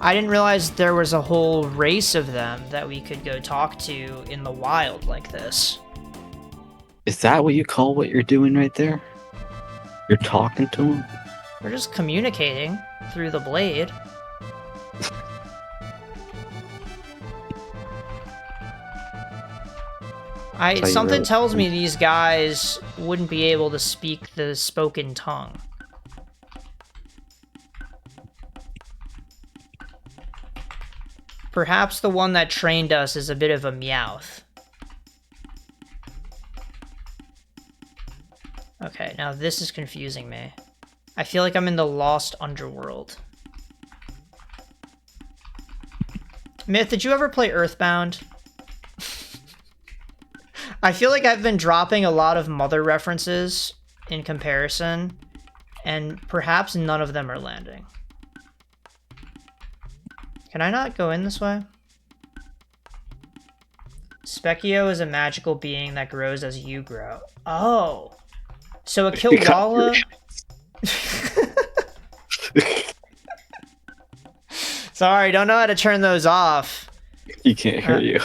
I didn't realize there was a whole race of them that we could go talk to in the wild like this. Is that what you call what you're doing right there? You're talking to him? We're just communicating through the blade. Something tells me these guys wouldn't be able to speak the spoken tongue. Perhaps the one that trained us is a bit of a Meowth. Okay, now this is confusing me. I feel like I'm in the Lost Underworld. Myth, did you ever play Earthbound? I feel like I've been dropping a lot of Mother references in comparison, and perhaps none of them are landing. Can I not go in this way? Speckio is a magical being that grows as you grow. Oh. So a Kilwalla... Sorry, don't know how to turn those off. He can't hear you.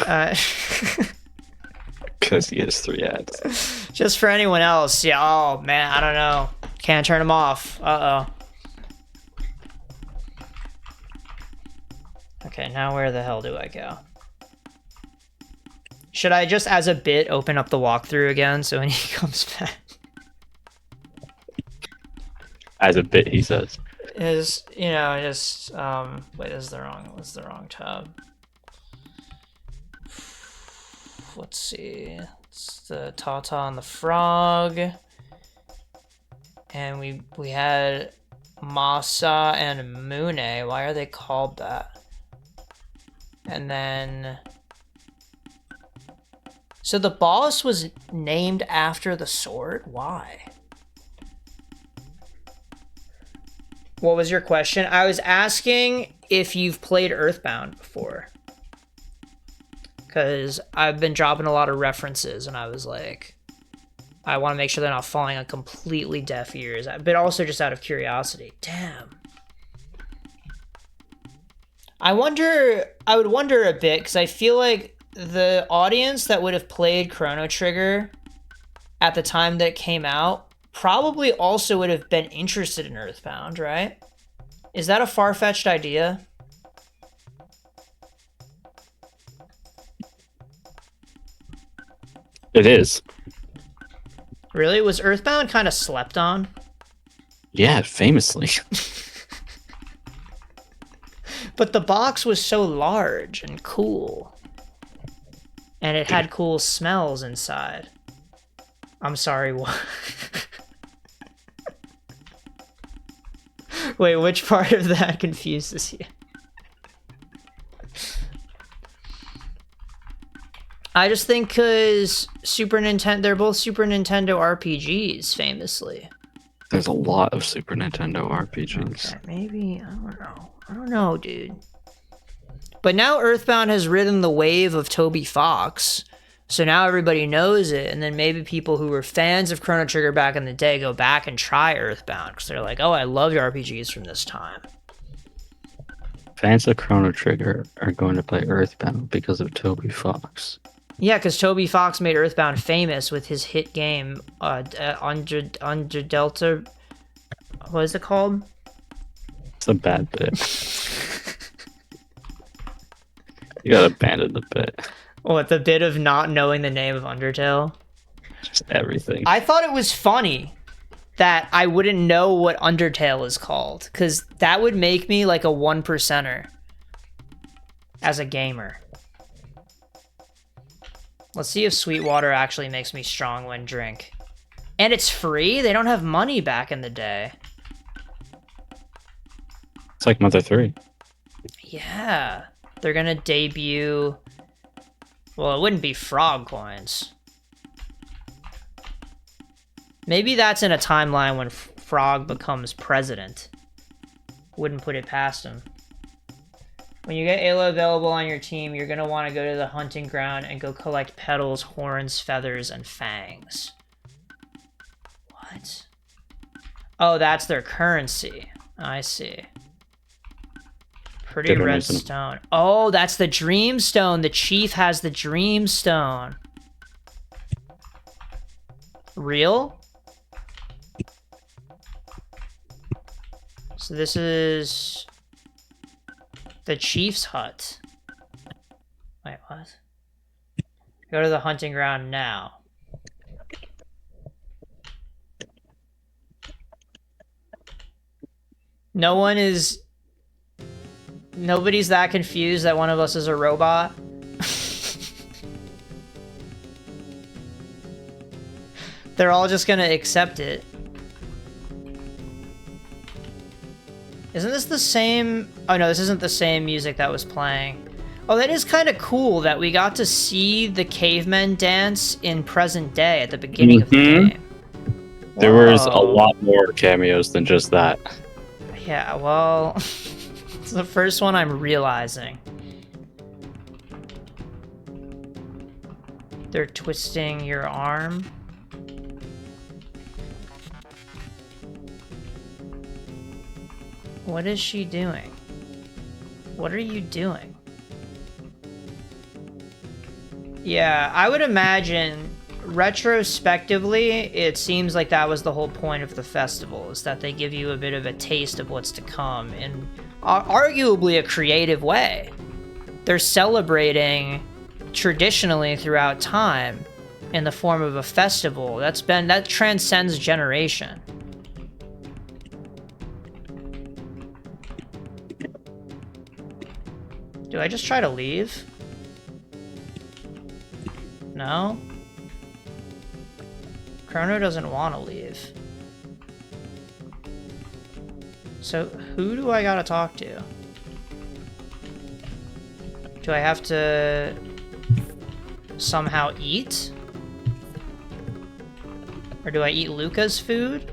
Because he has 3 ads. Just for anyone else, yeah, oh man, I don't know. Can't turn them off. Uh-oh. Okay, now where the hell do I go? Should I just, as a bit, open up the walkthrough again so when he comes back? As a bit, he says. Is, you know, just, wait, this is the wrong tab. Let's see. It's the Tata and the Frog. And we had Masa and Mune. Why are they called that? And then... So the boss was named after the sword? Why? What was your question? I was asking if you've played Earthbound before. Because I've been dropping a lot of references, and I was like, I want to make sure they're not falling on completely deaf ears, but also just out of curiosity. Damn. I would wonder a bit, because I feel like the audience that would have played Chrono Trigger at the time that it came out probably also would have been interested in Earthbound, right? Is that a far-fetched idea? It is. Really? Was Earthbound kind of slept on? Yeah, famously. But the box was so large and cool. And it had cool smells inside. I'm sorry, what? Wait, which part of that confuses you? I just think because Super Nintendo, they're both Super Nintendo RPGs, famously. There's a lot of Super Nintendo RPGs. Okay, maybe, I don't know, dude. But now Earthbound has ridden the wave of Toby Fox, so now everybody knows it, and then maybe people who were fans of Chrono Trigger back in the day go back and try Earthbound, because they're like, oh, I love your RPGs from this time. Fans of Chrono Trigger are going to play Earthbound because of Toby Fox. Yeah, because Toby Fox made Earthbound famous with his hit game, Under Delta... What is it called? It's a bad bit. You gotta abandon the bit. What, the bit of not knowing the name of Undertale? Just everything. I thought it was funny that I wouldn't know what Undertale is called, because that would make me like a 1%er as a gamer. Let's see if Sweetwater actually makes me strong when drink. And it's free? They don't have money back in the day. It's like Mother 3. Yeah. They're gonna debut... Well, it wouldn't be frog coins. Maybe that's in a timeline when Frog becomes president. Wouldn't put it past him. When you get Ayla available on your team, you're going to want to go to the hunting ground and go collect petals, horns, feathers, and fangs. What? Oh, that's their currency. I see. Pretty red stone. Oh, that's the dream stone. The chief has the dream stone. So this is the chief's hut. Wait, what? Go to the hunting ground now. Nobody's that confused that one of us is a robot. They're all just gonna accept it. Isn't this the same? Oh no, this isn't the same music that was playing. Oh, that is kind of cool that we got to see the cavemen dance in present day at the beginning of the game. There was a lot more cameos than just that. Yeah, well, it's the first one I'm realizing. They're twisting your arm. What is she doing? What are you doing? Yeah, I would imagine, retrospectively, it seems like that was the whole point of the festival, is that they give you a bit of a taste of what's to come in arguably a creative way. They're celebrating traditionally throughout time in the form of a festival. That transcends generation. Do I just try to leave? No? Chrono doesn't want to leave. So, who do I gotta talk to? Do I have to somehow eat? Or do I eat Luca's food?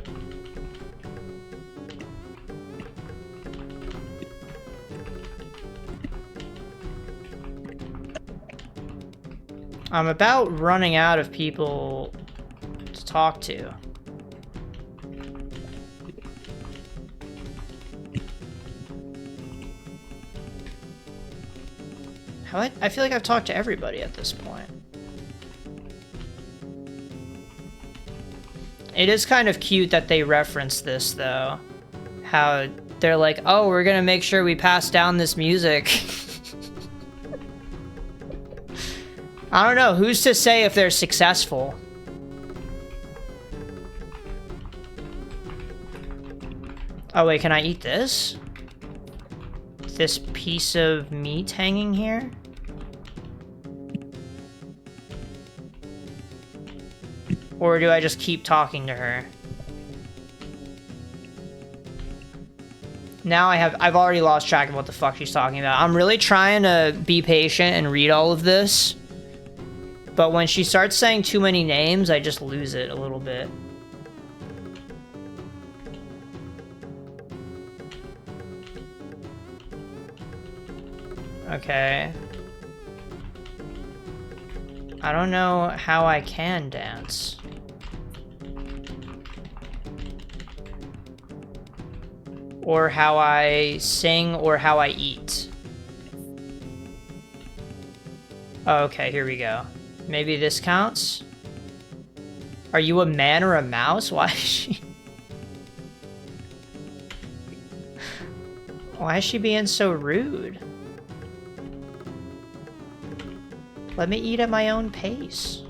I'm about running out of people to talk to. I feel like I've talked to everybody at this point. It is kind of cute that they reference this, though. How they're like, oh, we're gonna make sure we pass down this music. I don't know, who's to say if they're successful? Oh wait, can I eat this? This piece of meat hanging here? Or do I just keep talking to her? Now I've already lost track of what the fuck she's talking about. I'm really trying to be patient and read all of this. But when she starts saying too many names, I just lose it a little bit. Okay. I don't know how I can dance. Or how I sing, or how I eat. Okay, here we go. Maybe this counts? Are you a man or a mouse? Why is she... Why is she being so rude? Let me eat at my own pace.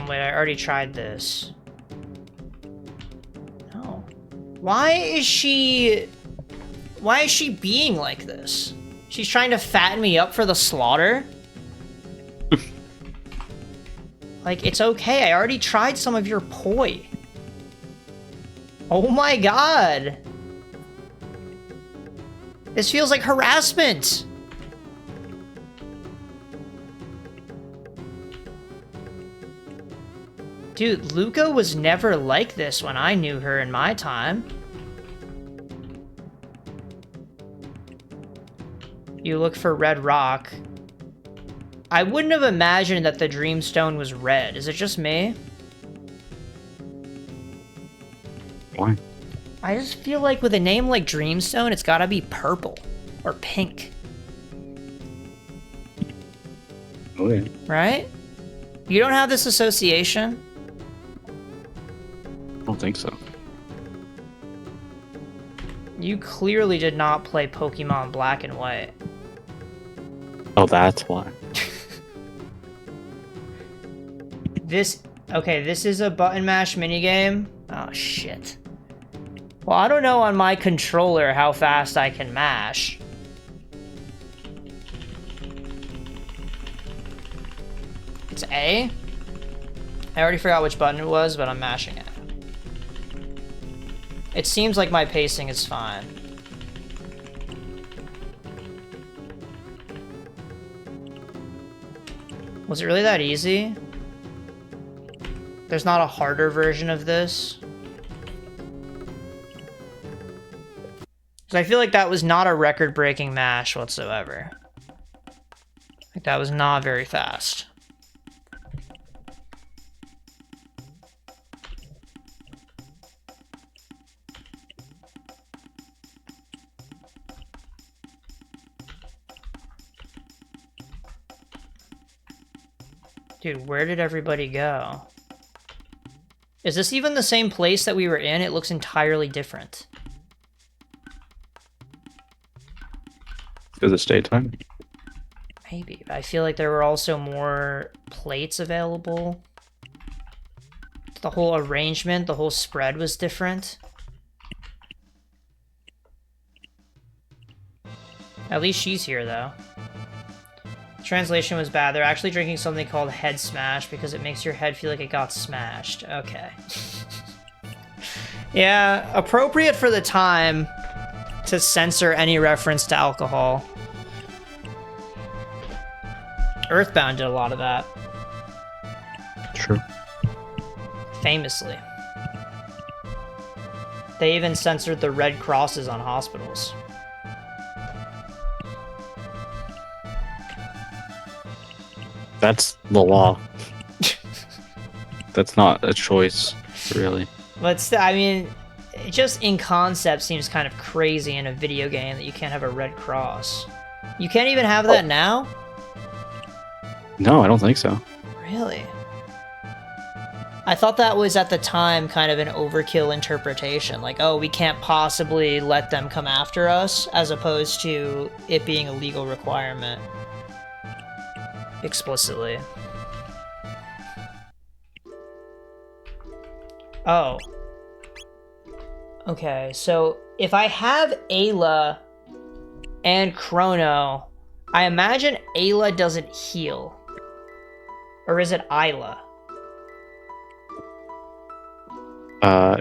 Wait, I already tried this. No. Why is she being like this? She's trying to fatten me up for the slaughter? Like, it's okay, I already tried some of your poi. Oh my god! This feels like harassment! Dude, Luca was never like this when I knew her in my time. You look for red rock. I wouldn't have imagined that the Dreamstone was red. Is it just me? Why? I just feel like with a name like Dreamstone, it's gotta be purple or pink. Oh, yeah. right? You don't have this association? I don't think so. You clearly did not play Pokemon Black and White. Oh, that's why. Okay, this is a button mash minigame. Oh, shit. Well, I don't know on my controller how fast I can mash. It's A? I already forgot which button it was, but I'm mashing it. It seems like my pacing is fine. Was it really that easy? There's not a harder version of this? Because I feel like that was not a record-breaking mash whatsoever. Like, that was not very fast. Dude, where did everybody go? Is this even the same place that we were in? It looks entirely different. Because it's daytime. Maybe. I feel like there were also more plates available. The whole arrangement, the whole spread was different. At least she's here, though. Translation was bad. They're actually drinking something called head smash because it makes your head feel like it got smashed. Okay. Yeah, appropriate for the time to censor any reference to alcohol. Earthbound did a lot of that. True. Famously. They even censored the red crosses on hospitals. That's the law. That's not a choice, really. But I mean, it just in concept seems kind of crazy in a video game that you can't have a red cross. You can't even have that now? No, I don't think so. Really? I thought that was at the time kind of an overkill interpretation. Like, oh, we can't possibly let them come after us, as opposed to it being a legal requirement. Explicitly. Oh. Okay, so if I have Ayla and Chrono, I imagine Ayla doesn't heal. Or is it Ayla?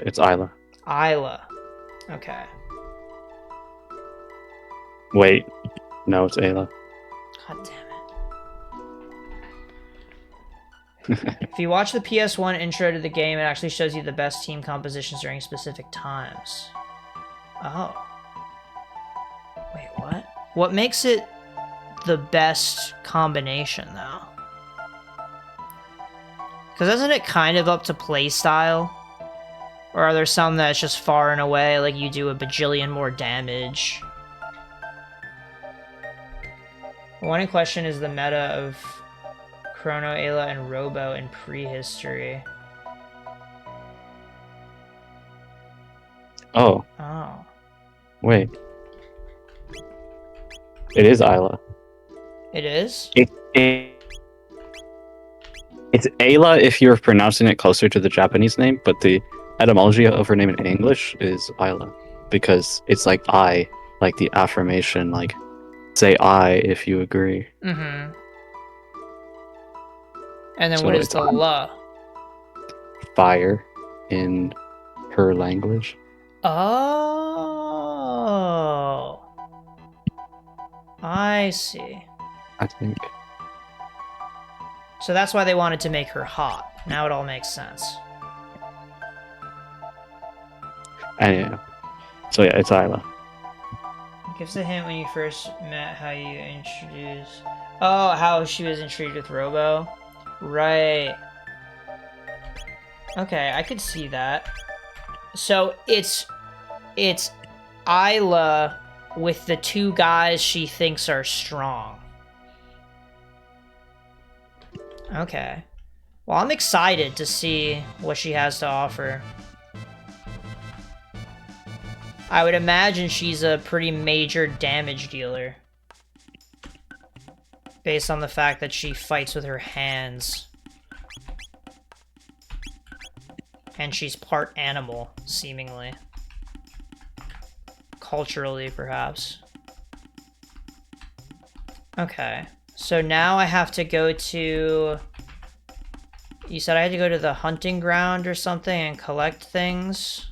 It's Isla. Ayla. Okay. Wait. No, it's Ayla. God damn it. If you watch the PS1 intro to the game, it actually shows you the best team compositions during specific times. Oh. Wait, what? What makes it the best combination, though? Because isn't it kind of up to playstyle? Or are there some that's just far and away, like you do a bajillion more damage? The one in question is the meta of Chrono, Ayla, and Robo in prehistory. Oh. Oh. Wait. It is Isla. It is? It's Ayla if you're pronouncing it closer to the Japanese name, but the etymology of her name in English is Isla. Because it's like I, like the affirmation, like, say I if you agree. Mm-hmm. And then So what is it's the la? Fire in her language. Oh. I see. I think. So that's why they wanted to make her hot. Now it all makes sense. And yeah. So yeah, it's Isla. Gives a hint when you first met how you introduced... Oh, how she was intrigued with Robo. Right. Okay, I could see that. So it's Isla with the two guys she thinks are strong. Okay. Well, I'm excited to see what she has to offer. I would imagine she's a pretty major damage dealer. Based on the fact that she fights with her hands. And she's part animal, seemingly. Culturally, perhaps. Okay. So now I have to go to... You said I had to go to the hunting ground or something and collect things?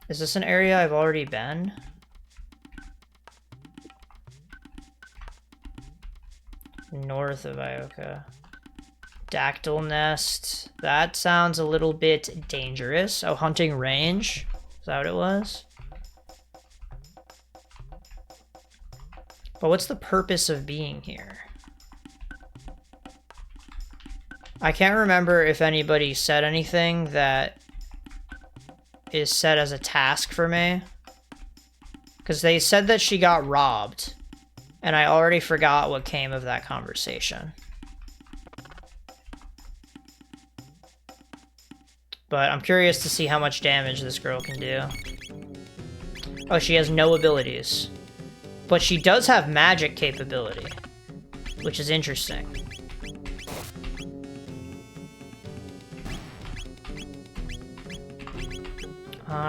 Is this an area I've already been? North of Ioka. Dactyl nest. That sounds a little bit dangerous. Oh, hunting range? Is that what it was? But what's the purpose of being here? I can't remember if anybody said anything that is set as a task for me. Because they said that she got robbed. And I already forgot what came of that conversation. But I'm curious to see how much damage this girl can do. Oh, she has no abilities. But she does have magic capability. Which is interesting.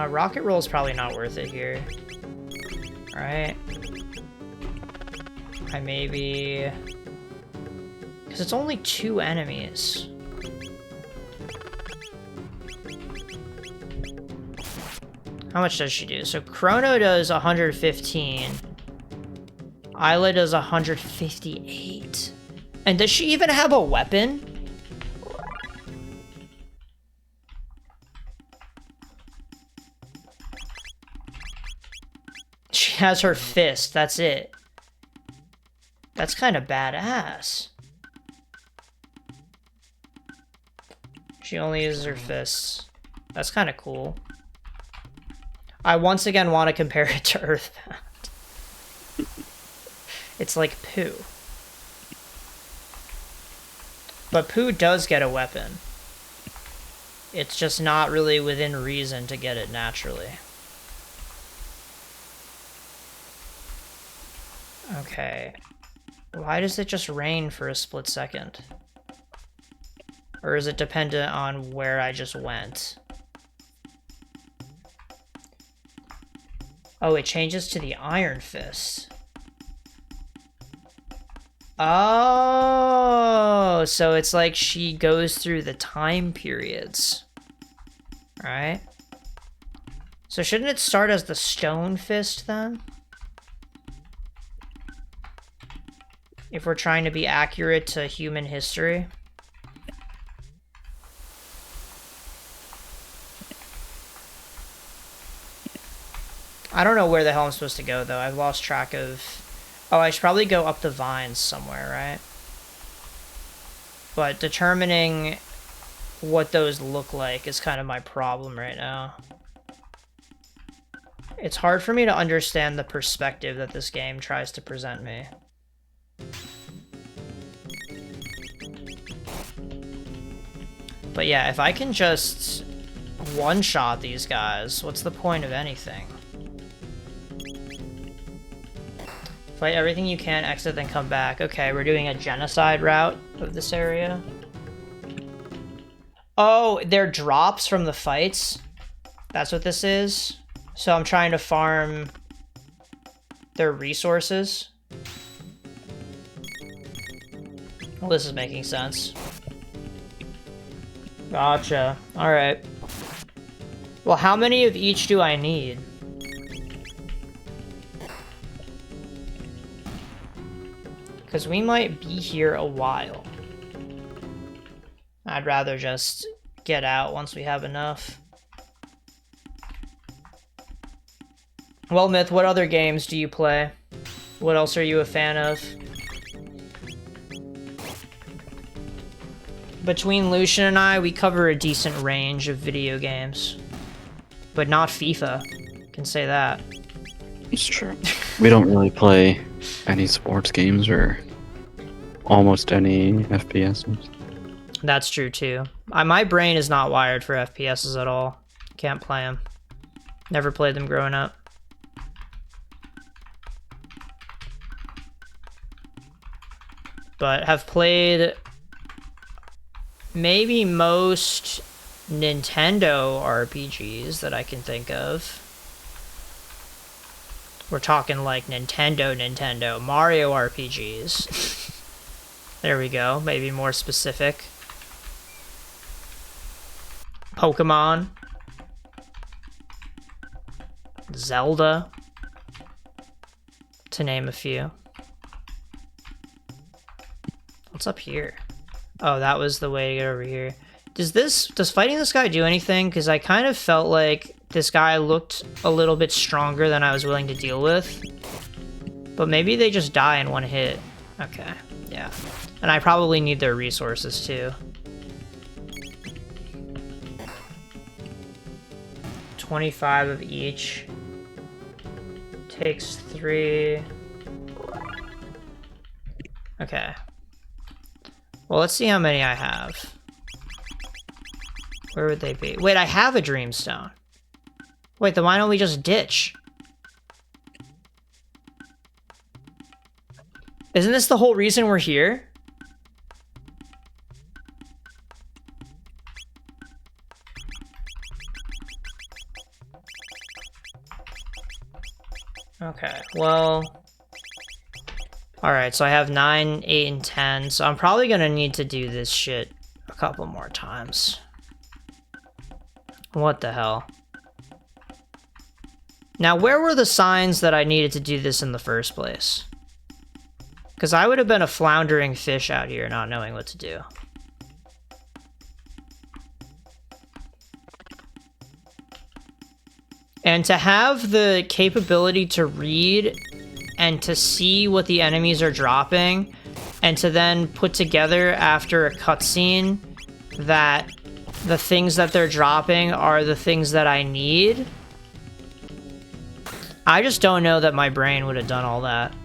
Rocket roll is probably not worth it here. Alright. I maybe... Because it's only 2 enemies. How much does she do? So Chrono does 115. Isla does 158. And does she even have a weapon? She has her fist, that's it. That's kind of badass. She only uses her fists. That's kind of cool. I once again want to compare it to Earthbound. It's like Pooh. But Pooh does get a weapon. It's just not really within reason to get it naturally. Okay. Why does it just rain for a split second? Or is it dependent on where I just went? Oh, it changes to the Iron Fist. Oh, so it's like she goes through the time periods. Right? So shouldn't it start as the Stone Fist then? If we're trying to be accurate to human history. I don't know where the hell I'm supposed to go, though. I've lost track of... Oh, I should probably go up the vines somewhere, right? But determining what those look like is kind of my problem right now. It's hard for me to understand the perspective that this game tries to present me. But yeah, if I can just one-shot these guys, what's the point of anything? Fight everything you can, exit, then come back. Okay, we're doing a genocide route of this area. Oh, they're drops from the fights? That's what this is? So I'm trying to farm their resources? Well, this is making sense. Gotcha. Alright. Well, how many of each do I need? Because we might be here a while. I'd rather just get out once we have enough. Well, Myth, what other games do you play? What else are you a fan of? Between Lucian and I, we cover a decent range of video games. But not FIFA. Can say that. It's true. We don't really play any sports games or almost any FPS. That's true too. My brain is not wired for FPSs at all. Can't play them. Never played them growing up. But have played maybe most Nintendo RPGs that I can think of. We're talking like Nintendo, Mario RPGs. There we go, maybe more specific. Pokemon. Zelda. To name a few. What's up here? Oh, that was the way to get over here. Does fighting this guy do anything? Because I kind of felt like this guy looked a little bit stronger than I was willing to deal with. But maybe they just die in one hit. Okay, yeah. And I probably need their resources too. 25 of each. Takes 3. Okay. Well, let's see how many I have. Where would they be? Wait, I have a Dreamstone. Wait, then why don't we just ditch? Isn't this the whole reason we're here? Okay, well... Alright, so I have 9, 8, and 10, so I'm probably gonna need to do this shit a couple more times. What the hell? Now, where were the signs that I needed to do this in the first place? Because I would have been a floundering fish out here not knowing what to do. And to have the capability to read and to see what the enemies are dropping, and to then put together after a cutscene that the things that they're dropping are the things that I need. I just don't know that my brain would have done all that.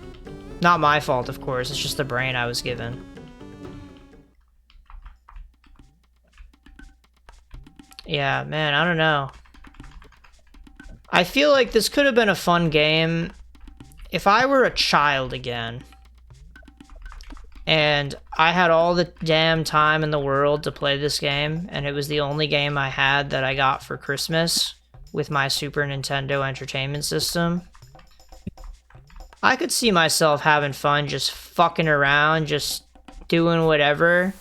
Not my fault, of course, it's just the brain I was given. Yeah, man, I don't know. I feel like this could have been a fun game if I were a child again, and I had all the damn time in the world to play this game, and it was the only game I had that I got for Christmas with my Super Nintendo Entertainment System, I could see myself having fun just fucking around, just doing whatever,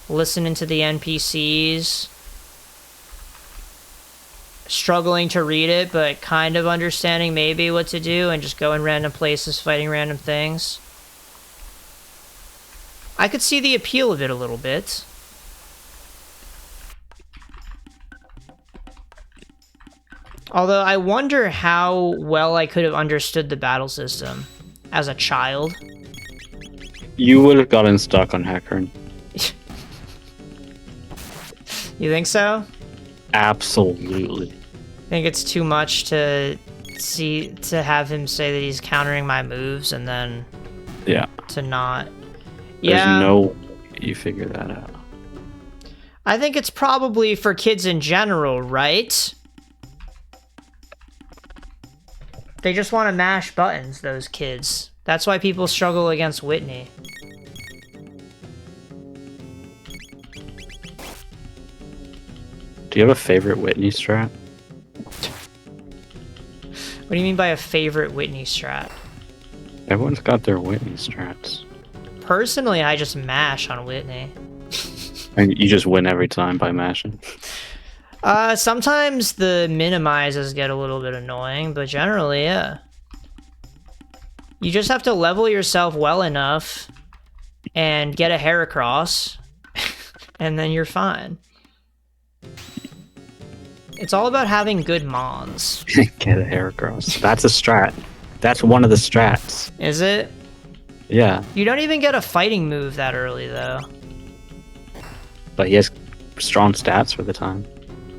listening to the NPCs, struggling to read it, but kind of understanding maybe what to do, and just going random places, fighting random things. I could see the appeal of it a little bit. Although I wonder how well I could have understood the battle system as a child. You would have gotten stuck on Hecarim. You think so? Absolutely. I think it's too much to have him say that he's countering my moves and then to not. There's no way you figure that out. I think it's probably for kids in general, right? They just want to mash buttons, those kids. That's why people struggle against Whitney. Do you have a favorite Whitney strat? What do you mean by a favorite Whitney strat? Everyone's got their Whitney strats. Personally, I just mash on Whitney. And you just win every time by mashing? Sometimes the minimizes get a little bit annoying, but generally, yeah. You just have to level yourself well enough and get a hair across, and then you're fine. It's all about having good mons. Get a hair across. That's a strat. That's one of the strats. Is it? Yeah. You don't even get a fighting move that early, though. But he has strong stats for the time.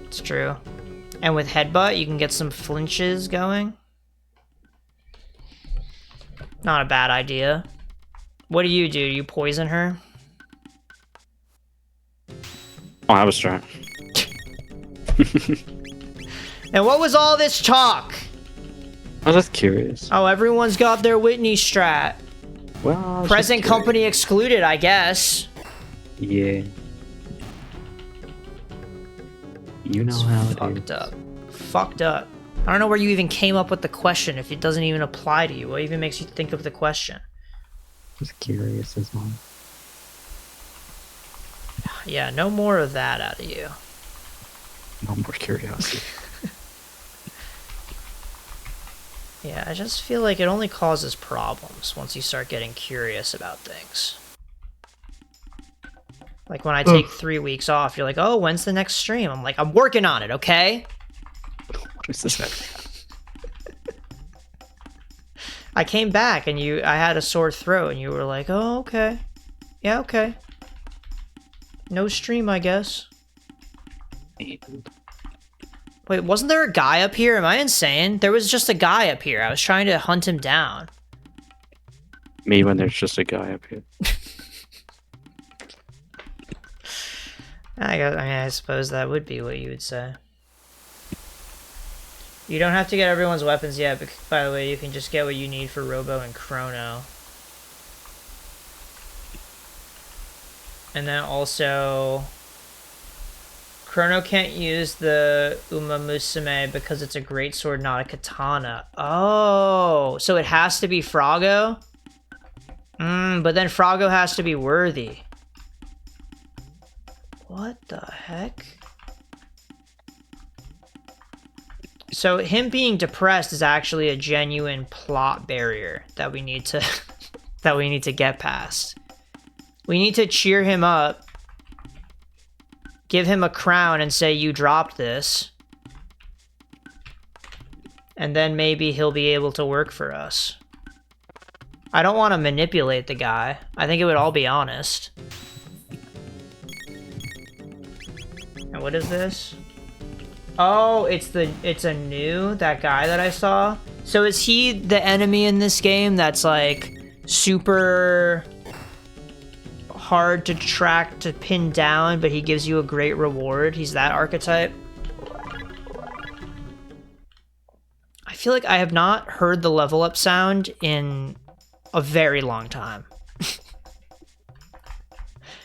It's true. And with Headbutt, you can get some flinches going. Not a bad idea. What do? You poison her? Oh, I was trying. And what was all this talk? I was just curious. Oh, everyone's got their Whitney strat. Well, I was Present just company excluded, I guess. Yeah. You know how it Fucked is. up. Fucked up. I don't know where you even came up with the question if it doesn't even apply to you. What even makes you think of the question? Just curious as well. Yeah, no more of that out of you. No more curiosity. Yeah, I just feel like it only causes problems once you start getting curious about things. Like when I take 3 weeks off, you're like, oh, when's the next stream? I'm like, I'm working on it, okay? What is this? I came back and I had a sore throat and you were like, oh, okay. Yeah, okay. No stream, I guess. Wait, wasn't there a guy up here? Am I insane? There was just a guy up here. I was trying to hunt him down. Me when there's just a guy up here. I suppose that would be what you would say. You don't have to get everyone's weapons yet, but by the way, you can just get what you need for Robo and Chrono. And then also... Chrono can't use the Uma Musume because it's a great sword, not a katana. Oh, so it has to be Froggo? But then Froggo has to be worthy. What the heck? So him being depressed is actually a genuine plot barrier that we need to that we need to get past. We need to cheer him up. Give him a crown and say, you dropped this. And then maybe he'll be able to work for us. I don't want to manipulate the guy. I think it would all be honest. And what is this? Oh, it's a new, that guy that I saw. So is he the enemy in this game that's like super hard to track, to pin down, but he gives you a great reward? He's that archetype? I feel like I have not heard the level up sound in a very long time.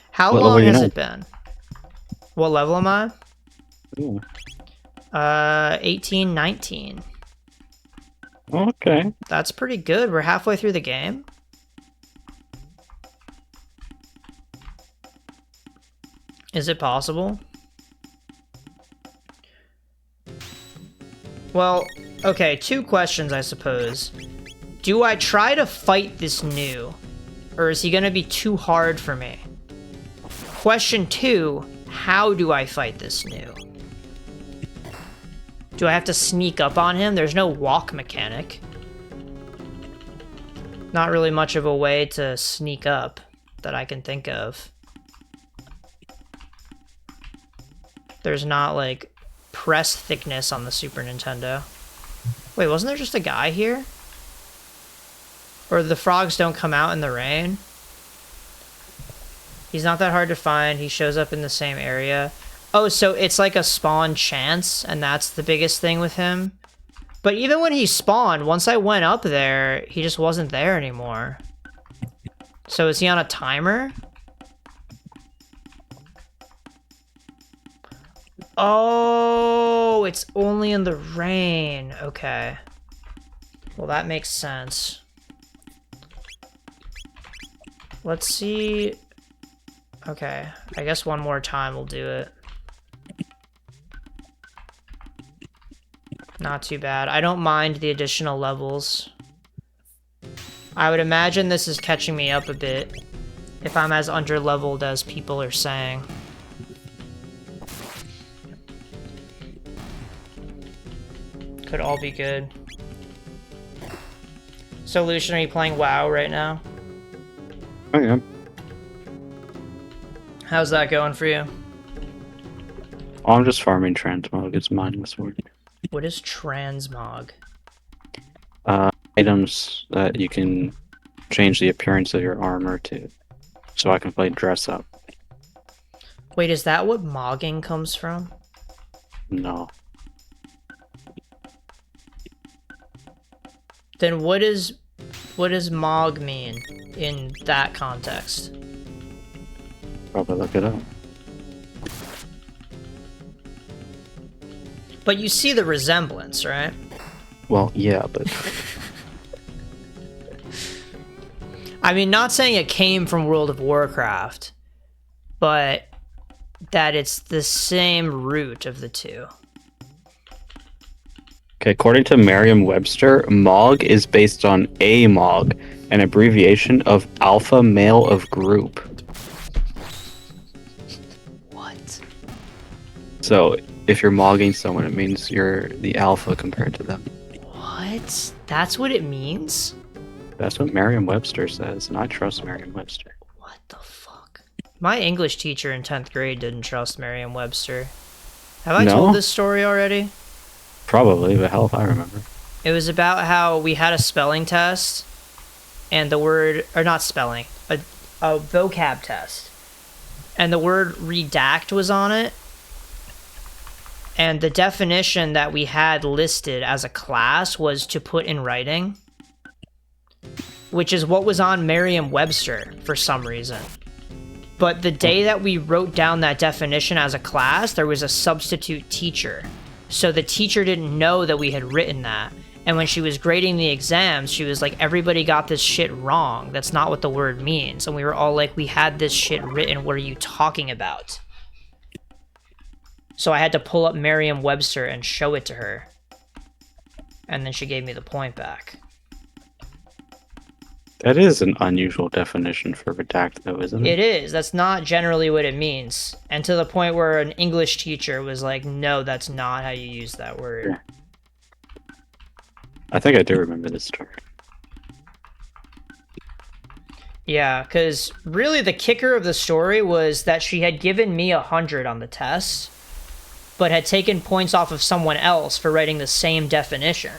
How long has it been? What level am I? Ooh. 18, 19. Okay. That's pretty good. We're halfway through the game. Is it possible? Well, okay, 2 questions, I suppose. Do I try to fight this new, or is he gonna be too hard for me? Question 2, how do I fight this new? Do I have to sneak up on him? There's no walk mechanic. Not really much of a way to sneak up that I can think of. There's not, like, press thickness on the Super Nintendo. Wait, wasn't there just a guy here? Or the frogs don't come out in the rain? He's not that hard to find. He shows up in the same area. Oh, so it's like a spawn chance, and that's the biggest thing with him? But even when he spawned, once I went up there, he just wasn't there anymore. So is he on a timer? Oh, it's only in the rain. Okay. Well, that makes sense. Let's see. Okay, I guess one more time will do it. Not too bad. I don't mind the additional levels. I would imagine this is catching me up a bit if I'm as under-leveled as people are saying. Could all be good. So, Lucian, are you playing WoW right now? I am. How's that going for you? Oh, I'm just farming transmog. It's mining sword. What is transmog? Items that you can change the appearance of your armor so I can play dress up. Wait, is that what mogging comes from? No. Then what does mog mean in that context? Probably look it up. But you see the resemblance, right? Well, yeah, but I mean, not saying it came from World of Warcraft, but that it's the same root of the two. okay, according to Merriam-Webster, MOG is based on AMOG, an abbreviation of alpha male of group. What? So, if you're mogging someone, it means you're the alpha compared to them. What? That's what it means? That's what Merriam-Webster says, and I trust Merriam-Webster. What the fuck? My English teacher in 10th grade didn't trust Merriam-Webster. Have I told this story already? Probably, but hell if I remember. It was about how we had a spelling test, and the word, or not spelling, a vocab test, and the word redact was on it, and the definition that we had listed as a class was to put in writing, which is what was on Merriam-Webster for some reason. But the day that we wrote down that definition as a class, there was a substitute teacher. So the teacher didn't know that we had written that. And when she was grading the exams, she was like, everybody got this shit wrong. That's not what the word means. And we were all like, we had this shit written. What are you talking about? So I had to pull up Merriam-Webster and show it to her. And then she gave me the point back. That is an unusual definition for redact, though, isn't it? It is. That's not generally what it means. And to the point where an English teacher was like, no, that's not how you use that word. Yeah. I think I do remember this story. Yeah, because really the kicker of the story was that she had given me 100 on the test, but had taken points off of someone else for writing the same definition.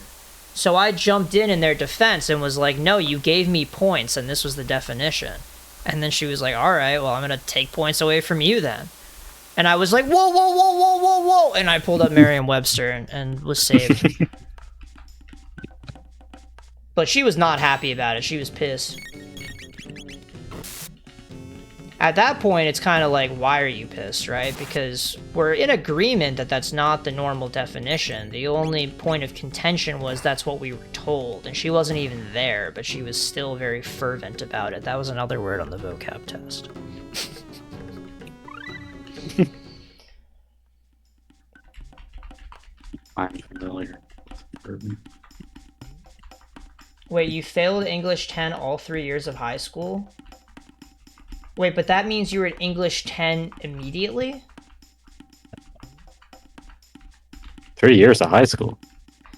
So I jumped in their defense and was like, no, you gave me points and this was the definition. And then she was like, all right, well, I'm going to take points away from you then. And I was like, whoa, whoa, whoa, whoa, whoa, whoa. And I pulled up Merriam-Webster and was saved. But she was not happy about it. She was pissed. At that point, it's kind of like, why are you pissed, right? Because we're in agreement that that's not the normal definition. The only point of contention was that's what we were told. And she wasn't even there, but she was still very fervent about it. That was another word on the vocab test. I'm familiar. Wait, you failed English 10 all 3 years of high school? Wait, but that means you were at English 10 immediately? 3 years of high school.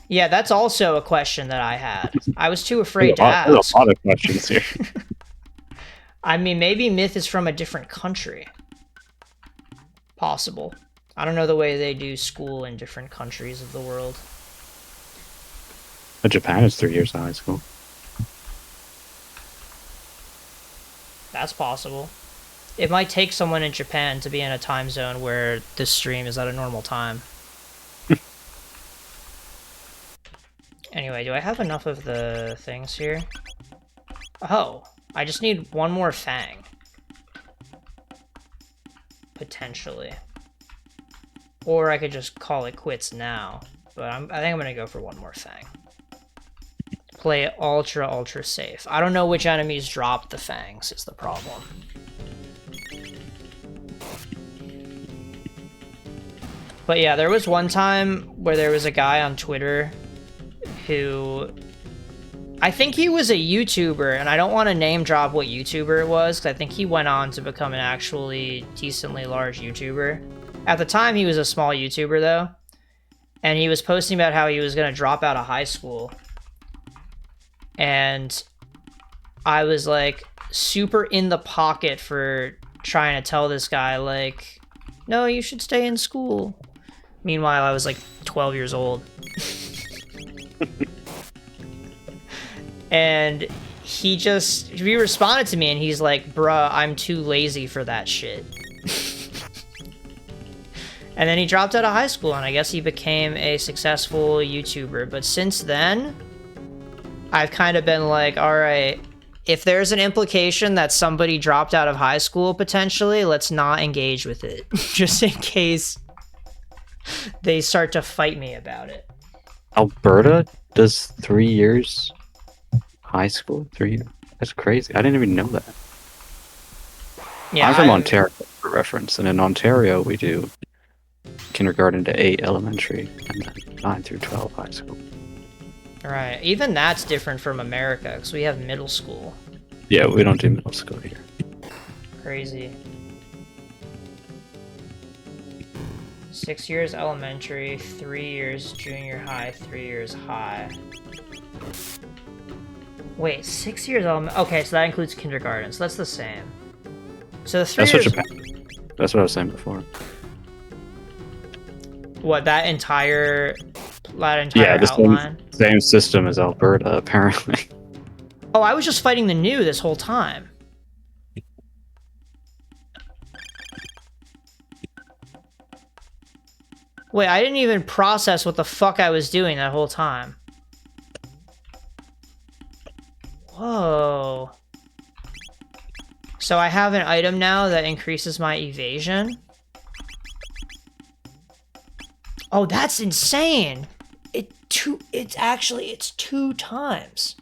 Yeah, that's also a question that I had. I was too afraid to ask. There's a lot of questions here. I mean, maybe Myth is from a different country. Possible. I don't know the way they do school in different countries of the world. But Japan is 3 years of high school. That's possible. It might take someone in Japan to be in a time zone where this stream is at a normal time. Anyway, do I have enough of the things here? Oh, I just need one more fang. Potentially. Or I could just call it quits now. But I think I'm gonna go for one more fang. Play it ultra safe. I don't know which enemies drop the fangs is the problem. But yeah, there was one time where there was a guy on Twitter who... I think he was a YouTuber, and I don't want to name drop what YouTuber it was, because I think he went on to become an actually decently large YouTuber. At the time, he was a small YouTuber, though. And he was posting about how he was going to drop out of high school. And I was like super in the pocket for trying to tell this guy like, no, you should stay in school. Meanwhile, I was like 12 years old. And he responded to me and he's like, bruh, I'm too lazy for that shit. And then he dropped out of high school, and I guess he became a successful YouTuber. But since then, I've kind of been like, all right, if there's an implication that somebody dropped out of high school potentially, let's not engage with it. Just in case they start to fight me about it. Alberta does 3 years high school? 3 years? That's crazy. I didn't even know that. Yeah, I'm from Ontario, for reference, and in Ontario we do kindergarten to 8 elementary, and then 9 through 12 high school. Right. Even that's different from America, because we have middle school. Yeah, we don't do middle school here. Crazy. 6 years elementary, 3 years junior high, 3 years high. Wait, 6 years elementary? Okay, so that includes kindergarten, so that's the same. So the 3 years... That's what I was saying before. What, that entire yeah, the outline? same system as Alberta, apparently. Oh, I was just fighting the new this whole time. Wait, I didn't even process what the fuck I was doing that whole time. Whoa. So I have an item now that increases my evasion. Oh, that's insane. It's 2 times.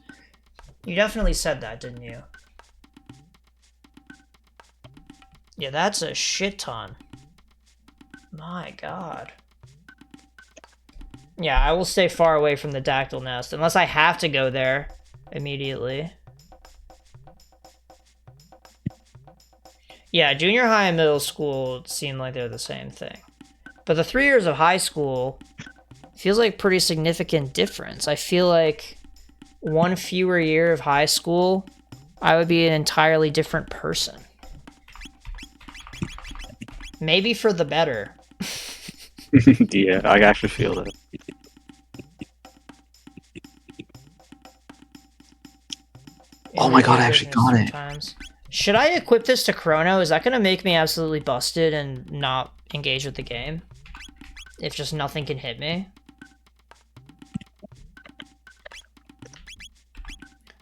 You definitely said that, didn't you? Yeah, that's a shit ton. My god. Yeah, I will stay far away from the dactyl nest unless I have to go there immediately. Yeah, junior high and middle school seem like they're the same thing. But the 3 years of high school feels like pretty significant difference. I feel like one fewer year of high school, I would be an entirely different person. Maybe for the better. Yeah, I actually feel that. Oh my god, I actually got it. Sometimes. Should I equip this to Chrono? Is that going to make me absolutely busted and not engage with the game? If just nothing can hit me?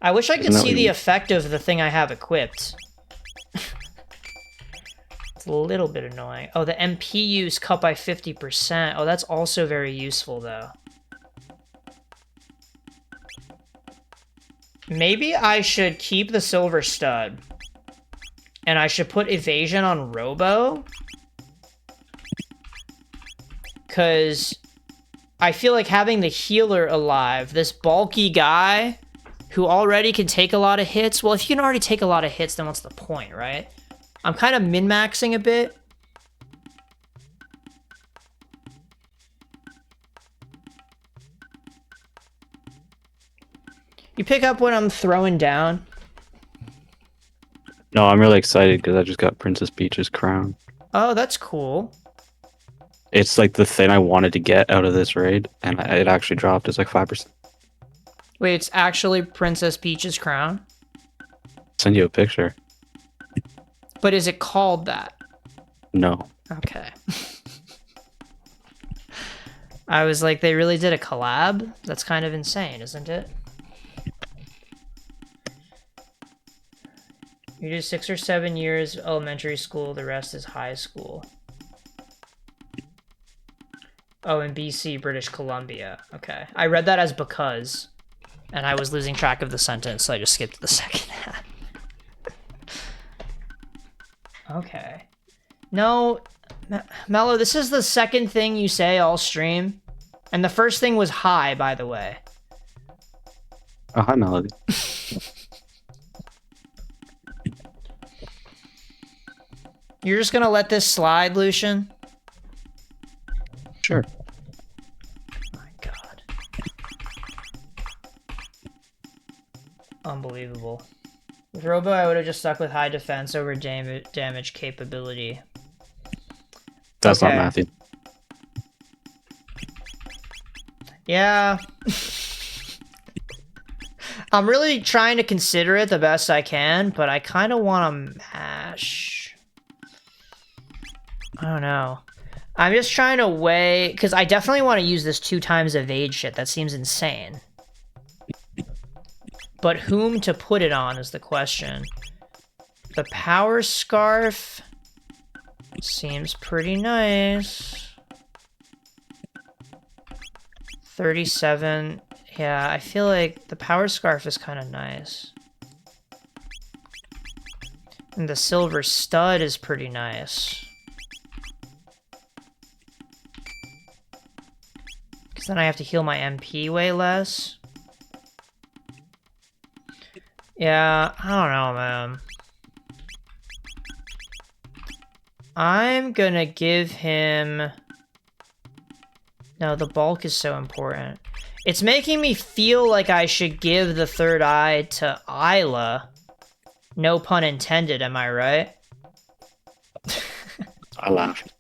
I wish I could see the effect of the thing I have equipped. It's a little bit annoying. Oh, the MP use cut by 50%. Oh, that's also very useful, though. Maybe I should keep the silver stud. And I should put evasion on Robo. Because I feel like having the healer alive, this bulky guy who already can take a lot of hits. Well, if you can already take a lot of hits, then what's the point, right? I'm kind of min-maxing a bit. You pick up when I'm throwing down? No, I'm really excited because I just got Princess Peach's crown. Oh, that's cool. It's like the thing I wanted to get out of this raid, and it actually dropped. It's like 5%. Wait, it's actually Princess Peach's crown? Send you a picture. But is it called that? No. Okay. I was like, they really did a collab? That's kind of insane, isn't it? You do 6 or 7 years elementary school, the rest is high school. Oh, in BC, British Columbia. Okay. I read that as because, and I was losing track of the sentence, so I just skipped the second half. Okay. No, Mello, this is the second thing you say all stream. And the first thing was hi, by the way. Oh, hi, Melody. You're just gonna let this slide, Lucian? Sure. My god. Unbelievable. With Robo, I would have just stuck with high defense over damage capability. That's not Matthew. Yeah. I'm really trying to consider it the best I can, but I kind of want to mash. I don't know. I'm just trying to weigh, because I definitely want to use this 2 times evade shit. That seems insane. But whom to put it on is the question. The power scarf seems pretty nice. 37. Yeah, I feel like the power scarf is kind of nice. And the silver stud is pretty nice. Because then I have to heal my MP way less. Yeah, I don't know, man. I'm gonna give him... No, the bulk is so important. It's making me feel like I should give the third eye to Isla. No pun intended, am I right? I laughed.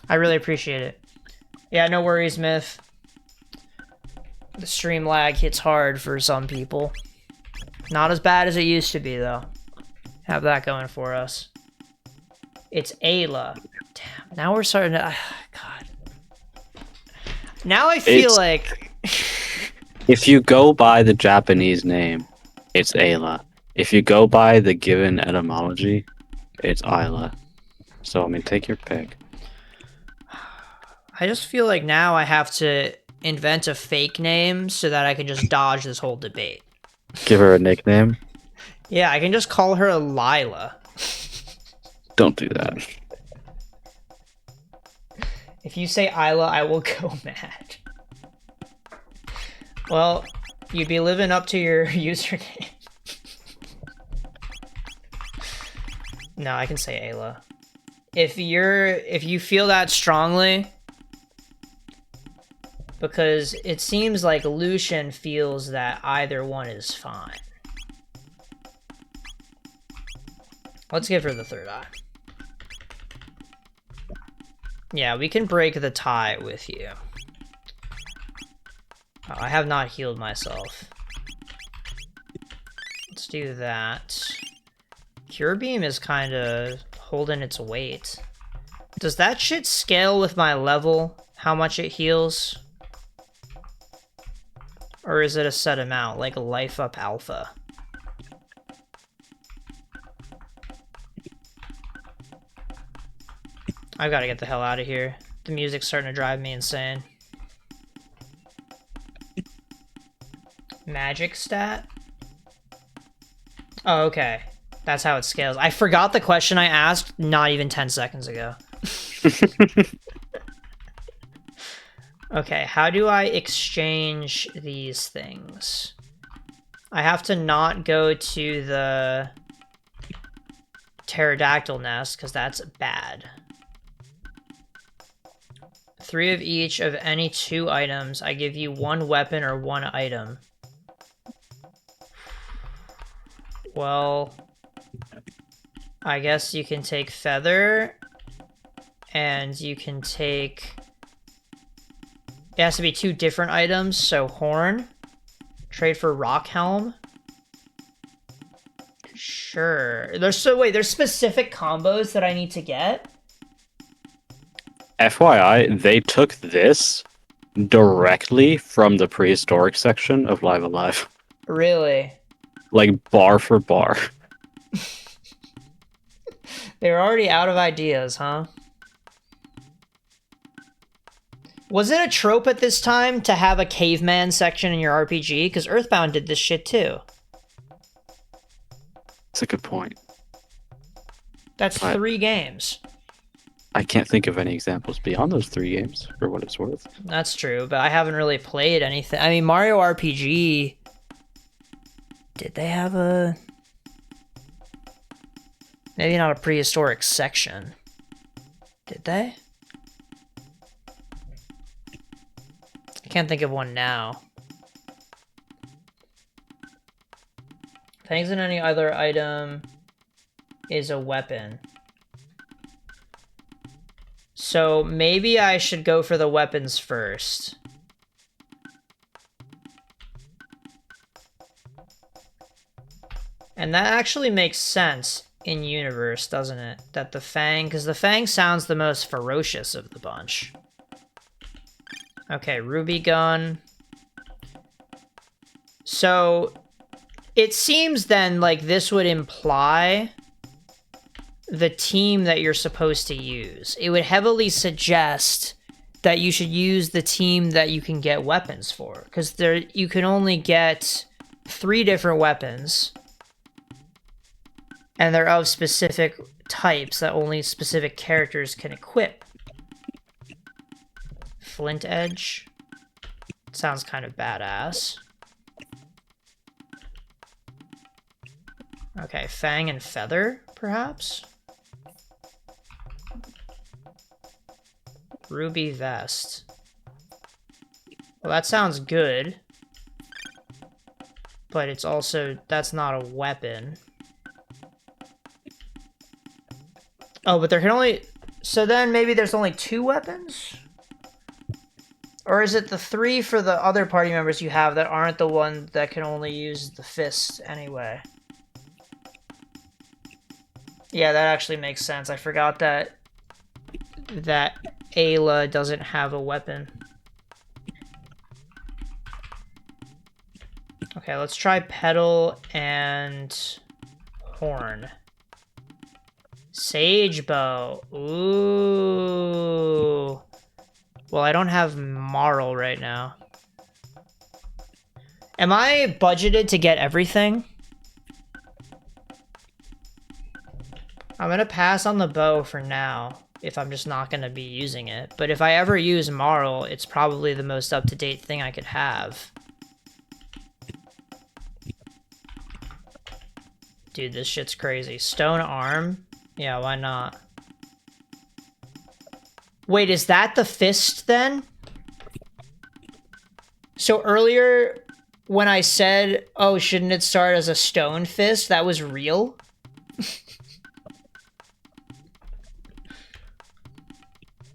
I really appreciate it. Yeah, no worries, Myth. The stream lag hits hard for some people. Not as bad as it used to be, though. Have that going for us. It's Ayla. Damn, now we're starting to... God. Now I feel like... If you go by the Japanese name, it's Ayla. If you go by the given etymology, it's Isla. So, I mean, take your pick. I just feel like now I have to invent a fake name so that I can just dodge this whole debate. Give her a nickname? Yeah, I can just call her Lila. Don't do that. If you say Isla, I will go mad. Well, you'd be living up to your username. No, I can say Ayla. If you feel that strongly, because it seems like Lucian feels that either one is fine. Let's give her the third eye. Yeah, we can break the tie with you. Oh, I have not healed myself. Let's do that. Cure Beam is kind of holding its weight. Does that shit scale with my level? How much it heals? Or is it a set amount, like Life Up Alpha? I've got to get the hell out of here. The music's starting to drive me insane. Magic stat? Oh, okay. That's how it scales. I forgot the question I asked not even 10 seconds ago. Okay, how do I exchange these things? I have to not go to the pterodactyl nest, because that's bad. 3 of each of any 2 items. I give you 1 weapon or 1 item. Well, I guess you can take feather, and you can take... It has to be 2 different items, so horn. Trade for rock helm. Sure. There's specific combos that I need to get? FYI, they took this directly from the prehistoric section of Live Alive. Really? Like, bar for bar. They were already out of ideas, huh? Was it a trope at this time to have a caveman section in your RPG? Because Earthbound did this shit too. That's a good point. That's 3 games. I can't think of any examples beyond those 3 games, for what it's worth. That's true, but I haven't really played anything. I mean, Mario RPG... Did they have a... Maybe not a prehistoric section. Did they? I can't think of one now. Things in any other item is a weapon. So maybe I should go for the weapons first. And that actually makes sense in universe, doesn't it? That the Fang, because the Fang sounds the most ferocious of the bunch. Okay, Ruby Gun. So it seems then like this would imply the team that you're supposed to use. It would heavily suggest that you should use the team that you can get weapons for, because there you can only get 3 different weapons, and they're of specific types that only specific characters can equip. Flint Edge. Sounds kind of badass. Okay, Fang and Feather, perhaps? Ruby Vest. Well, that sounds good. But it's also... that's not a weapon. Oh, but there can only... so then maybe there's only 2 weapons? Or is it the 3 for the other party members you have that aren't the one that can only use the fist anyway? Yeah, that actually makes sense. I forgot that Ayla doesn't have a weapon. Okay, let's try Petal and Horn. Sage Bow. Ooh. Well, I don't have Marl right now. Am I budgeted to get everything? I'm gonna pass on the bow for now, if I'm just not gonna be using it. But if I ever use Marl, it's probably the most up-to-date thing I could have. Dude, this shit's crazy. Stone Arm? Yeah, why not? Wait, is that the fist then? So earlier, when I said, oh, shouldn't it start as a stone fist, that was real?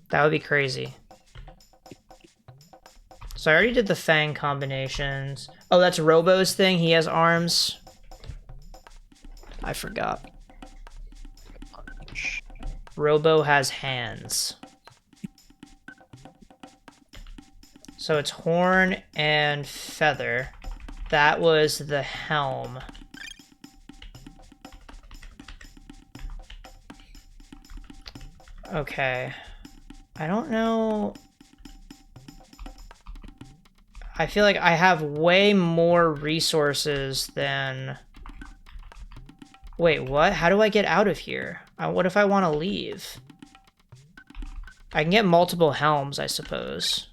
That would be crazy. So I already did the Fang combinations. Oh, that's Robo's thing. He has arms. I forgot. Robo has hands. So it's Horn and Feather. That was the helm. Okay. I don't know. I feel like I have way more resources than... Wait, what? How do I get out of here? What if I want to leave? I can get multiple helms, I suppose.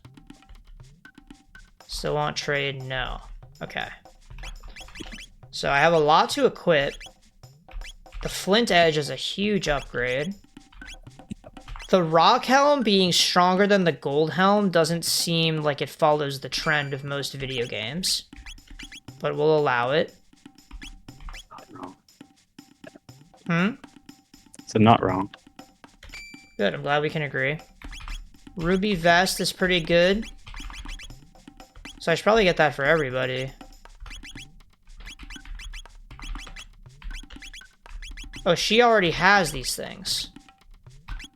Still want trade? No. Okay. So I have a lot to equip. The Flint Edge is a huge upgrade. The Rock Helm being stronger than the Gold Helm doesn't seem like it follows the trend of most video games. But we'll allow it. So not wrong. Good, I'm glad we can agree. Ruby Vest is pretty good. So I should probably get that for everybody. Oh, she already has these things.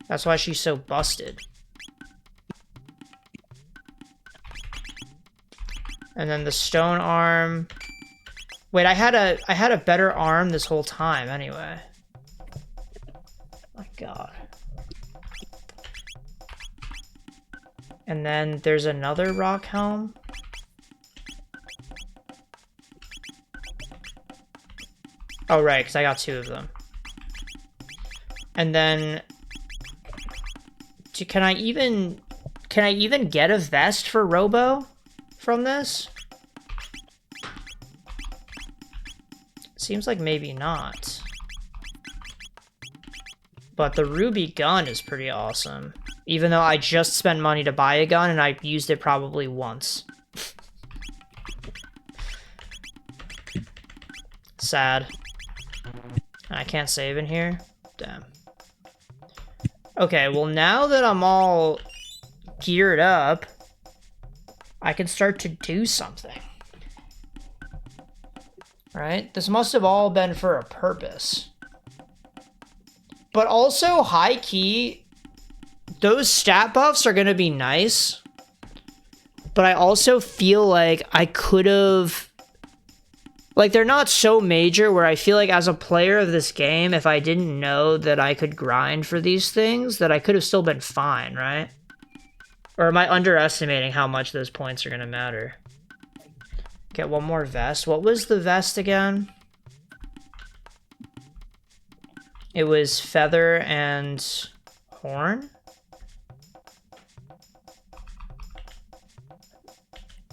That's why she's so busted. And then the stone arm. Wait, I had a better arm this whole time anyway. My God. And then there's another rock helm. Oh, right, because I got 2 of them. And then... Can I even get a vest for Robo from this? Seems like maybe not. But the Ruby gun is pretty awesome. Even though I just spent money to buy a gun and I used it probably once. Sad. I can't save in here? Damn. Okay, well now that I'm all geared up, I can start to do something. right? This must have all been for a purpose. But also, high key, those stat buffs are gonna be nice. But I also feel like I could have... Like, they're not so major where I feel like as a player of this game, if I didn't know that I could grind for these things, that I could have still been fine, right? Or am I underestimating how much those points are gonna matter? Get one more vest. What was the vest again? It was feather and horn?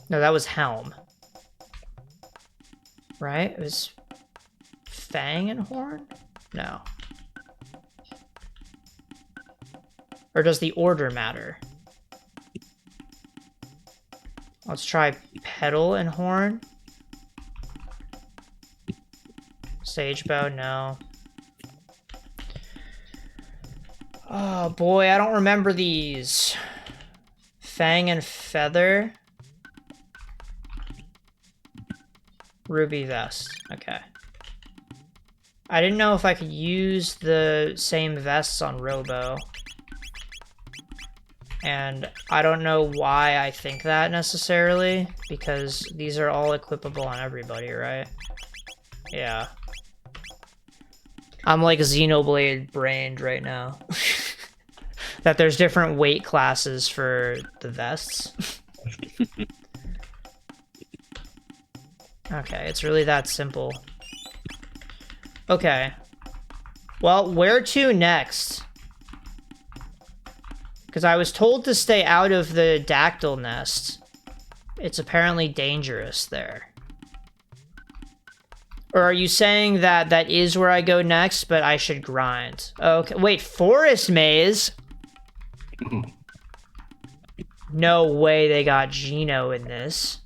No, that was helm. Right? It was fang and horn? No. Or does the order matter? Let's try petal and horn. Sage bow, no. Oh boy, I don't remember these. Fang and feather. Ruby vest. Okay. I didn't know if I could use the same vests on Robo. And I don't know why I think that necessarily, because these are all equipable on everybody, right? Yeah. I'm like Xenoblade brained right now. That there's different weight classes for the vests. Okay, it's really that simple. Okay. Well, where to next? Because I was told to stay out of the dactyl nest. It's apparently dangerous there. Or are you saying that that is where I go next, but I should grind? Okay, wait, forest maze? No way they got Geno in this.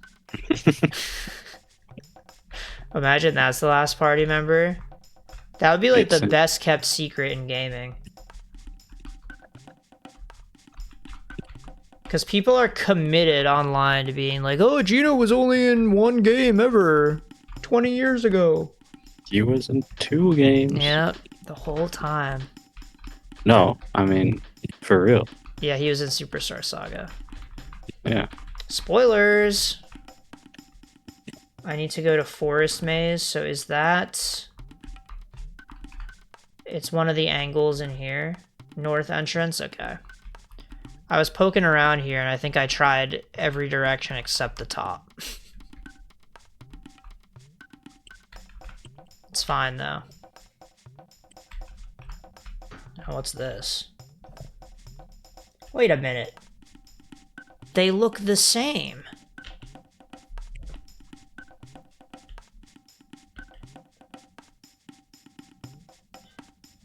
Imagine that's the last party member. That would be like the best kept secret in gaming. Because people are committed online to being like, oh, Geno was only in one game ever 20 years ago. He was in 2 games. Yep, the whole time. No, I mean, for real. Yeah, he was in Superstar Saga. Yeah. Spoilers! I need to go to Forest Maze, so is that... It's one of the angles in here. North entrance? Okay. I was poking around here, and I think I tried every direction except the top. It's fine, though. Now, what's this? Wait a minute. They look the same.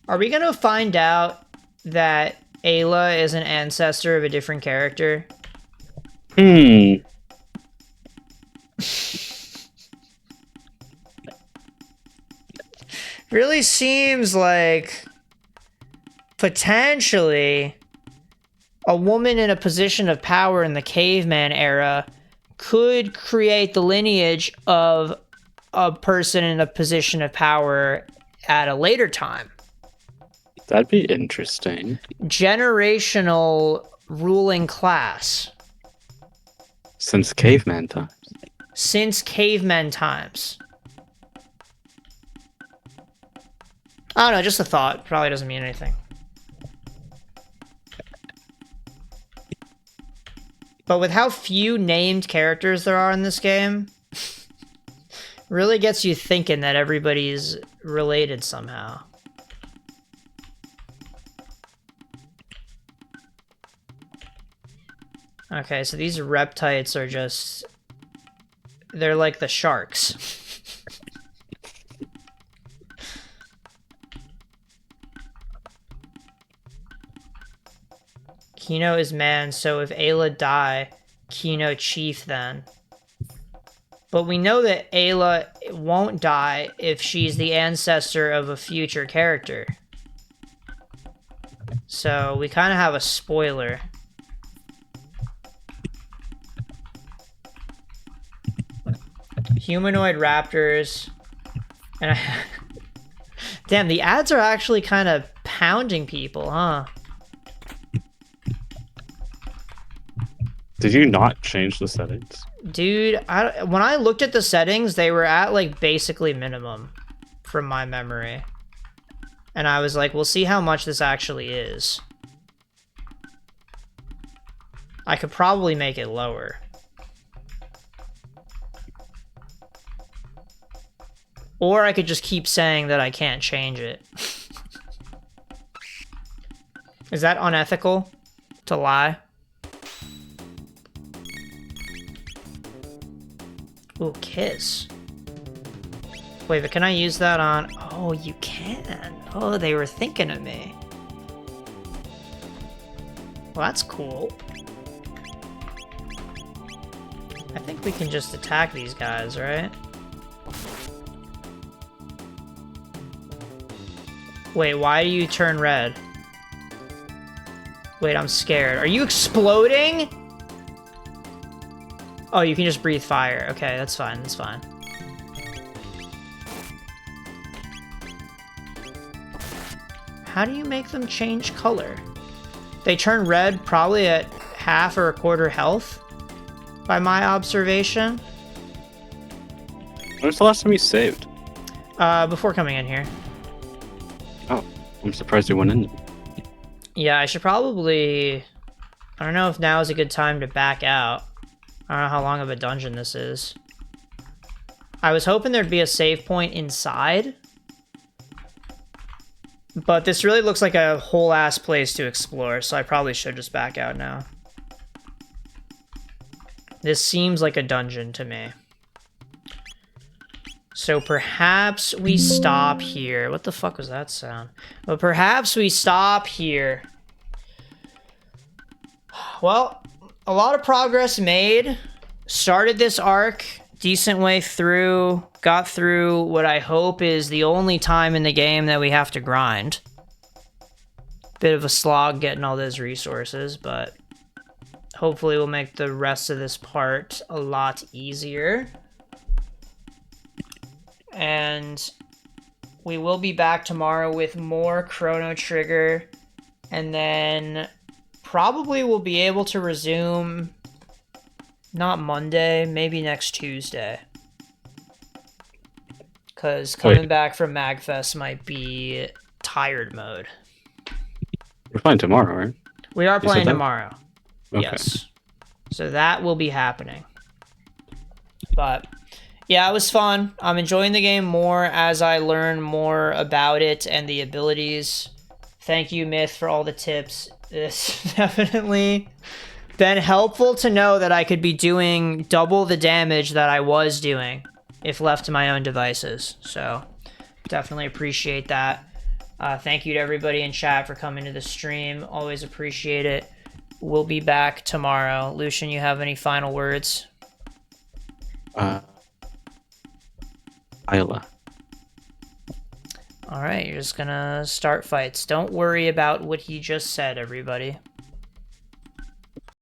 Are we gonna find out that Ayla is an ancestor of a different character? Really seems like potentially a woman in a position of power in the caveman era could create the lineage of a person in a position of power at a later time. That'd be interesting. Generational ruling class. Since caveman times. Since cavemen times. I don't know, just a thought. Probably doesn't mean anything. But with how few named characters there are in this game, really gets you thinking that everybody's related somehow. Okay, so these reptites are just... They're like the sharks. Kino is man, so if Ayla die, Kino chief then. But we know that Ayla won't die if she's the ancestor of a future character. So we kind of have a spoiler. Humanoid raptors. And damn, the ads are actually kind of pounding people, huh? Did you not change the settings? Dude, when I looked at the settings, they were at like basically minimum from my memory. And I was like, we'll see how much this actually is. I could probably make it lower. Or I could just keep saying that I can't change it. Is that unethical to lie? Ooh, kiss. Wait, but can I use that on... Oh, you can. Oh, they were thinking of me. Well, that's cool. I think we can just attack these guys, right? Wait, why do you turn red? Wait, I'm scared. Are you exploding? Oh, you can just breathe fire. Okay, that's fine, that's fine. How do you make them change color? They turn red probably at half or a quarter health, by my observation. When was the last time you saved? Before coming in here. Oh, I'm surprised you went in. Yeah, I should probably... I don't know if now is a good time to back out. I don't know how long of a dungeon this is. I was hoping there'd be a save point inside. But this really looks like a whole-ass place to explore, so I probably should just back out now. This seems like a dungeon to me. So perhaps we stop here. What the fuck was that sound? But perhaps we stop here. Well, a lot of progress made. Started this arc, decent way through. Got through what I hope is the only time in the game that we have to grind. Bit of a slog getting all those resources, but hopefully we'll make the rest of this part a lot easier. And we will be back tomorrow with more Chrono Trigger, and then probably we'll be able to resume, not Monday, maybe next Tuesday. Because coming back from MagFest might be tired mode. We're playing tomorrow, right? We are playing tomorrow. Okay. Yes. So that will be happening. But yeah, it was fun. I'm enjoying the game more as I learn more about it and the abilities. Thank you, Myth, for all the tips. It's definitely been helpful to know that I could be doing double the damage that I was doing if left to my own devices. So definitely appreciate that. Thank you to everybody in chat for coming to the stream. Always appreciate it. We'll be back tomorrow. Lucian, you have any final words? Isla. All right, you're just gonna start fights. Don't worry about what he just said, everybody.